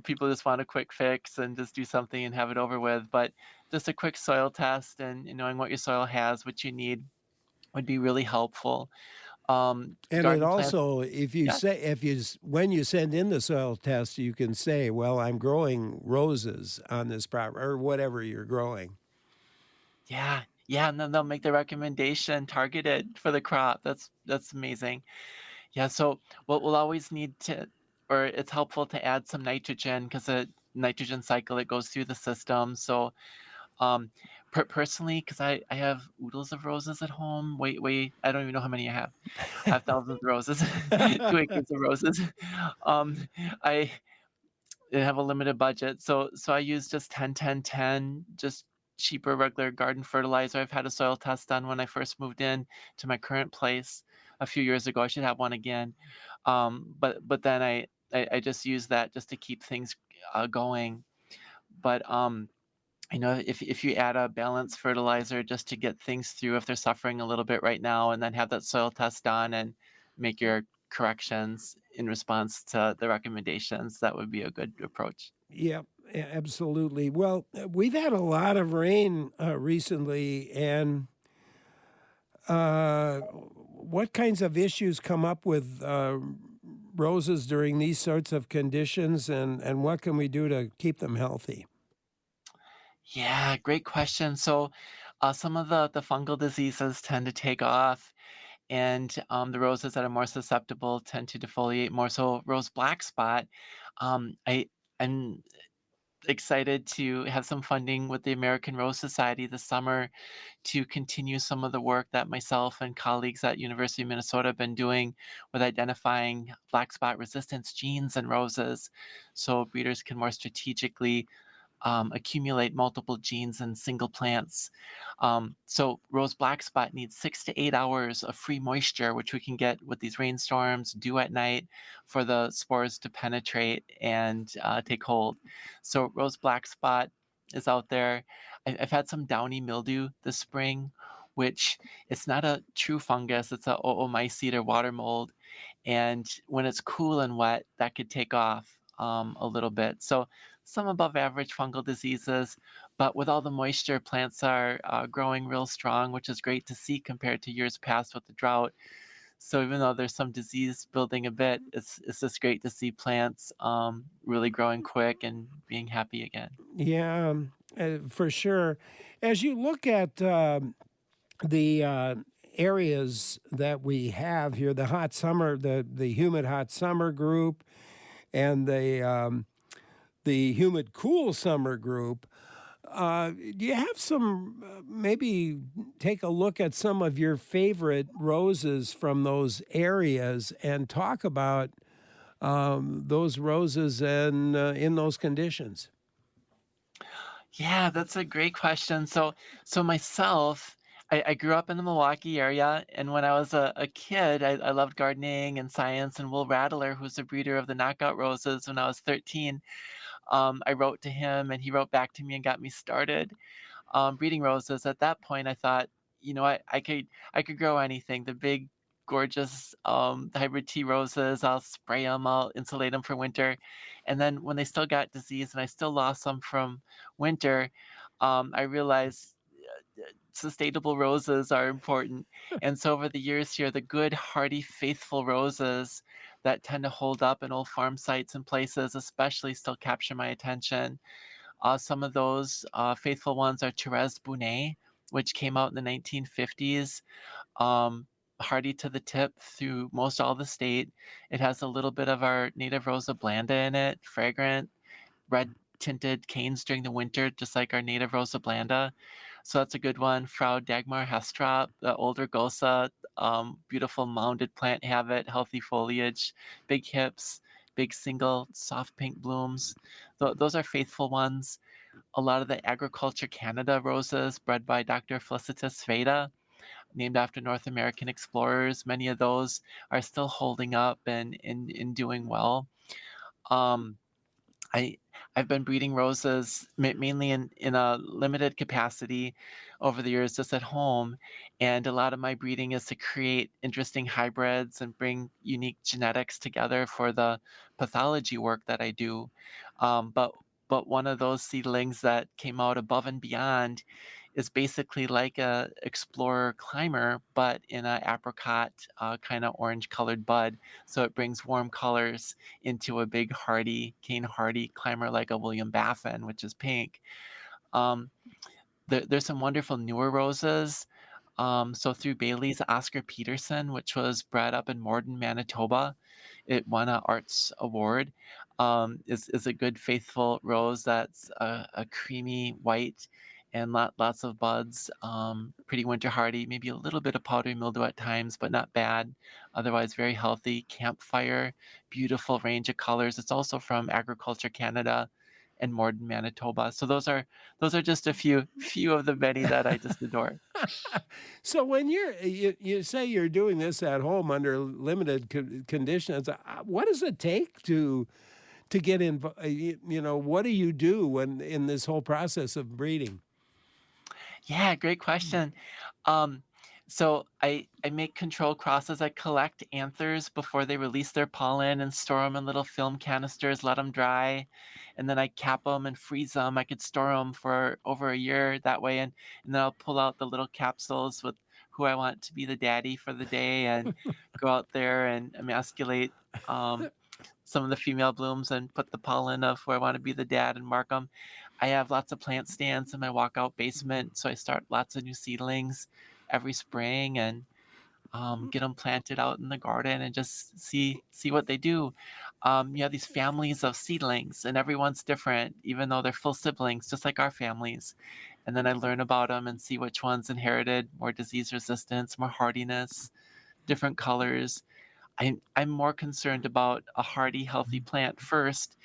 people just want a quick fix and just do something and have it over with, but just a quick soil test and knowing what your soil has, what you need, would be really helpful. And it Garden plants, also, if you yeah. say, when you send in the soil test, you can say, well, I'm growing roses on this property, or whatever you're growing. Yeah, and then they'll make the recommendation targeted for the crop. That's amazing. Yeah, so what we'll always need to, or it's helpful to add some nitrogen because the nitrogen cycle it goes through the system. So um, personally, because I have oodles of roses at home. Wait, I don't even know how many I have. I have thousands of roses, 2 acres of roses. Um, I have a limited budget, so I use just 10-10-10, just cheaper regular garden fertilizer. I've had a soil test done when I first moved in to my current place a few years ago. I should have one again, but then I just use that just to keep things going. But if you add a balanced fertilizer just to get things through if they're suffering a little bit right now, and then have that soil test done and make your corrections in response to the recommendations. That would be a good approach. Yeah, absolutely. Well, we've had a lot of rain recently, and what kinds of issues come up with roses during these sorts of conditions, and what can we do to keep them healthy? Yeah, great question. So, some of the fungal diseases tend to take off, and the roses that are more susceptible tend to defoliate more. So, rose black spot, I'm excited to have some funding with the American Rose Society this summer to continue some of the work that myself and colleagues at University of Minnesota have been doing with identifying black spot resistance genes in roses, so breeders can more strategically accumulate multiple genes in single plants. So rose black spot needs 6 to 8 hours of free moisture, which we can get with these rainstorms, dew at night, for the spores to penetrate and take hold. So rose black spot is out there. I've had some downy mildew this spring, which it's not a true fungus. It's a oomycete or water mold, and when it's cool and wet, that could take off a little bit. So some above average fungal diseases, but with all the moisture, plants are growing real strong, which is great to see compared to years past with the drought. So even though there's some disease building a bit, it's just great to see plants really growing quick and being happy again. Yeah, for sure. As you look at the areas that we have here, the hot summer, the humid hot summer group, and the humid cool summer group. Do you have some, maybe take a look at some of your favorite roses from those areas and talk about those roses and in those conditions? Yeah, that's a great question. So myself, I grew up in the Milwaukee area, and when I was a kid, I loved gardening and science. And Will Rattler, who's the breeder of the knockout roses, when I was 13, I wrote to him, and he wrote back to me and got me started breeding roses. At that point, I thought, I could grow anything. The big, gorgeous hybrid tea roses. I'll spray them. I'll insulate them for winter. And then when they still got disease, and I still lost some from winter, I realized sustainable roses are important. And so over the years here, the good, hardy, faithful roses that tend to hold up in old farm sites and places, especially, still capture my attention. Some of those faithful ones are Therese Bounet, which came out in the 1950s. Um, Hardy to the tip through most all the state. It has a little bit of our native Rosa blanda in it, fragrant, red tinted canes during the winter, just like our native Rosa blanda. So that's a good one. Frau Dagmar Hestrop, the older Gosa, beautiful mounded plant habit, healthy foliage, big hips, big single soft pink blooms. Those are faithful ones. A lot of the Agriculture Canada roses bred by Dr. Felicitas Veda, named after North American explorers. Many of those are still holding up and doing well. Um, I I've been breeding roses mainly in a limited capacity over the years, just at home, and a lot of my breeding is to create interesting hybrids and bring unique genetics together for the pathology work that I do. But one of those seedlings that came out above and beyond is basically like a explorer climber, but in a apricot kind of orange colored bud. So it brings warm colors into a big hardy, cane hardy climber like a William Baffin, which is pink. Um, there's some wonderful newer roses. So through Bailey's Oscar Peterson, which was bred up in Morden, Manitoba, it won a arts award. Is a good faithful rose that's a creamy white and lots of buds. Pretty winter hardy, maybe a little bit of powdery mildew at times, but not bad. Otherwise, very healthy. Campfire, beautiful range of colors. It's also from Agriculture Canada and Morden, Manitoba. So those are just a few of the many that I just adore. So when you say you're doing this at home under limited conditions, what does it take to get involved? What do you do when in this whole process of breeding? Yeah, great question. Um, So I make control crosses. I collect anthers before they release their pollen and store them in little film canisters, let them dry, and then I cap them and freeze them. I could store them for over a year that way, and then I'll pull out the little capsules with who I want to be the daddy for the day and go out there and emasculate um, some of the female blooms and put the pollen of who I want to be the dad and mark them. I have lots of plant stands in my walkout basement, so I start lots of new seedlings every spring and get them planted out in the garden and just see what they do. You have these families of seedlings, and everyone's different, even though they're full siblings, just like our families. And then I learn about them and see which ones inherited more disease resistance, more hardiness, different colors. I'm more concerned about a hardy, healthy plant first,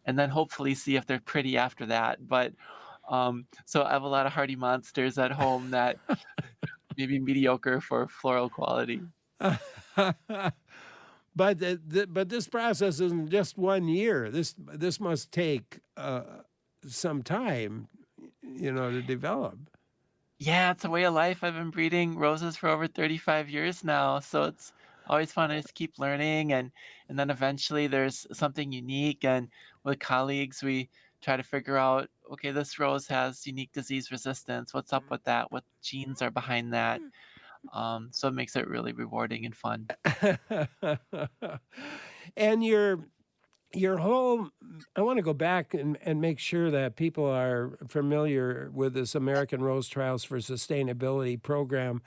and then hopefully see if they're pretty after that. But so I have a lot of hardy monsters at home that may be mediocre for floral quality. But this process isn't just 1 year. This must take some time, to develop. Yeah, it's a way of life. I've been breeding roses for over 35 years now, so it's always fun to just keep learning and then eventually there's something unique and with colleagues we try to figure out, okay, this rose has unique disease resistance. What's up with that? What genes are behind that? So it makes it really rewarding and fun. And your whole I want to go back and make sure that people are familiar with this American Rose Trials for Sustainability program.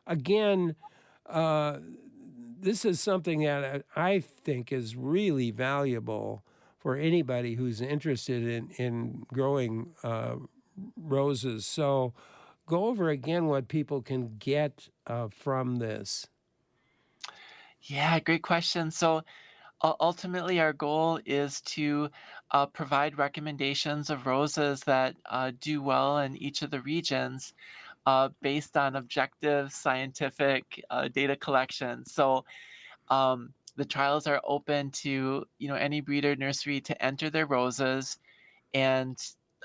Again, this is something that I think is really valuable for anybody who's interested in growing roses. So go over again what people can get from this. Yeah, great question. So ultimately, our goal is to provide recommendations of roses that do well in each of the regions based on objective scientific data collection. So the trials are open to any breeder nursery to enter their roses, and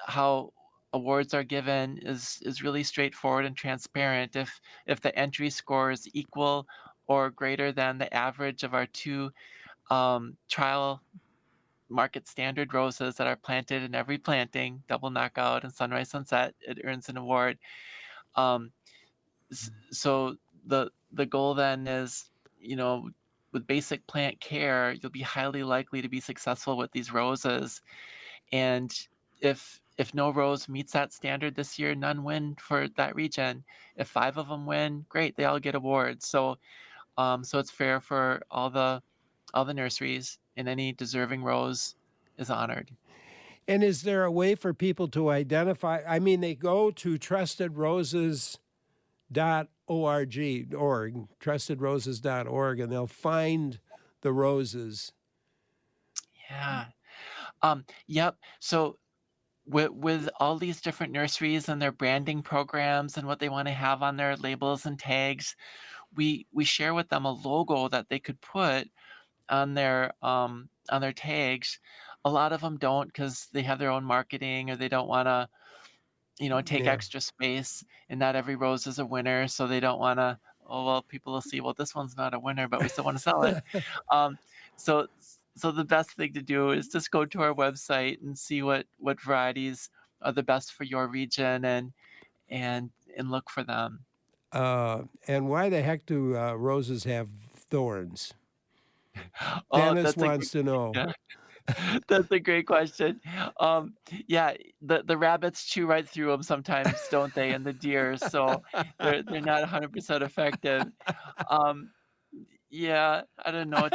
how awards are given is really straightforward and transparent. If the entry score is equal or greater than the average of our two trial market standard roses that are planted in every planting, double knockout and sunrise sunset, it earns an award. Um, so the goal then is, with basic plant care, you'll be highly likely to be successful with these roses. And if no rose meets that standard this year, none win for that region. If 5 of them win, great, they all get awards. So it's fair for all the nurseries, and any deserving rose is honored. And is there a way for people to identify? I mean, they go to trustedroses.org, and they'll find the roses. Yeah. Yep. So with all these different nurseries and their branding programs and what they want to have on their labels and tags, we share with them a logo that they could put on their tags. A lot of them don't because they have their own marketing or they don't want to take Yeah. extra space, and not every rose is a winner, so they don't want to. Oh well, people will see. Well, this one's not a winner, but we still want to sell it. Um, so so the best thing to do is just go to our website and see what varieties are the best for your region and look for them. And why the heck do roses have thorns? Oh, Dennis that's a wants to know. yeah. That's a great question. Yeah, the rabbits chew right through them sometimes, don't they? And the deer, so they're not 100% effective. Um, yeah, I don't know.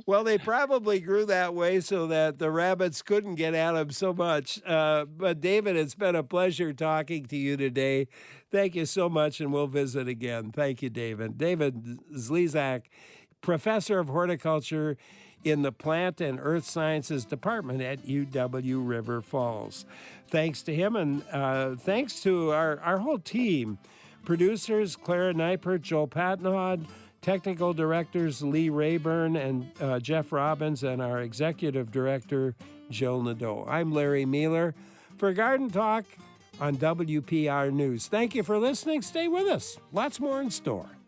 Well, they probably grew that way so that the rabbits couldn't get at them so much. But David, it's been a pleasure talking to you today. Thank you so much, and we'll visit again. Thank you, David. David Zlezak, professor of horticulture in the Plant and Earth Sciences Department at UW River Falls. Thanks to him, and thanks to our whole team. Producers, Clara Neipert, Joel Patnaud, technical directors, Lee Rayburn and Jeff Robbins, and our executive director, Jill Nadeau. I'm Larry Mueller. For Garden Talk, on WPR News. Thank you for listening. Stay with us. Lots more in store.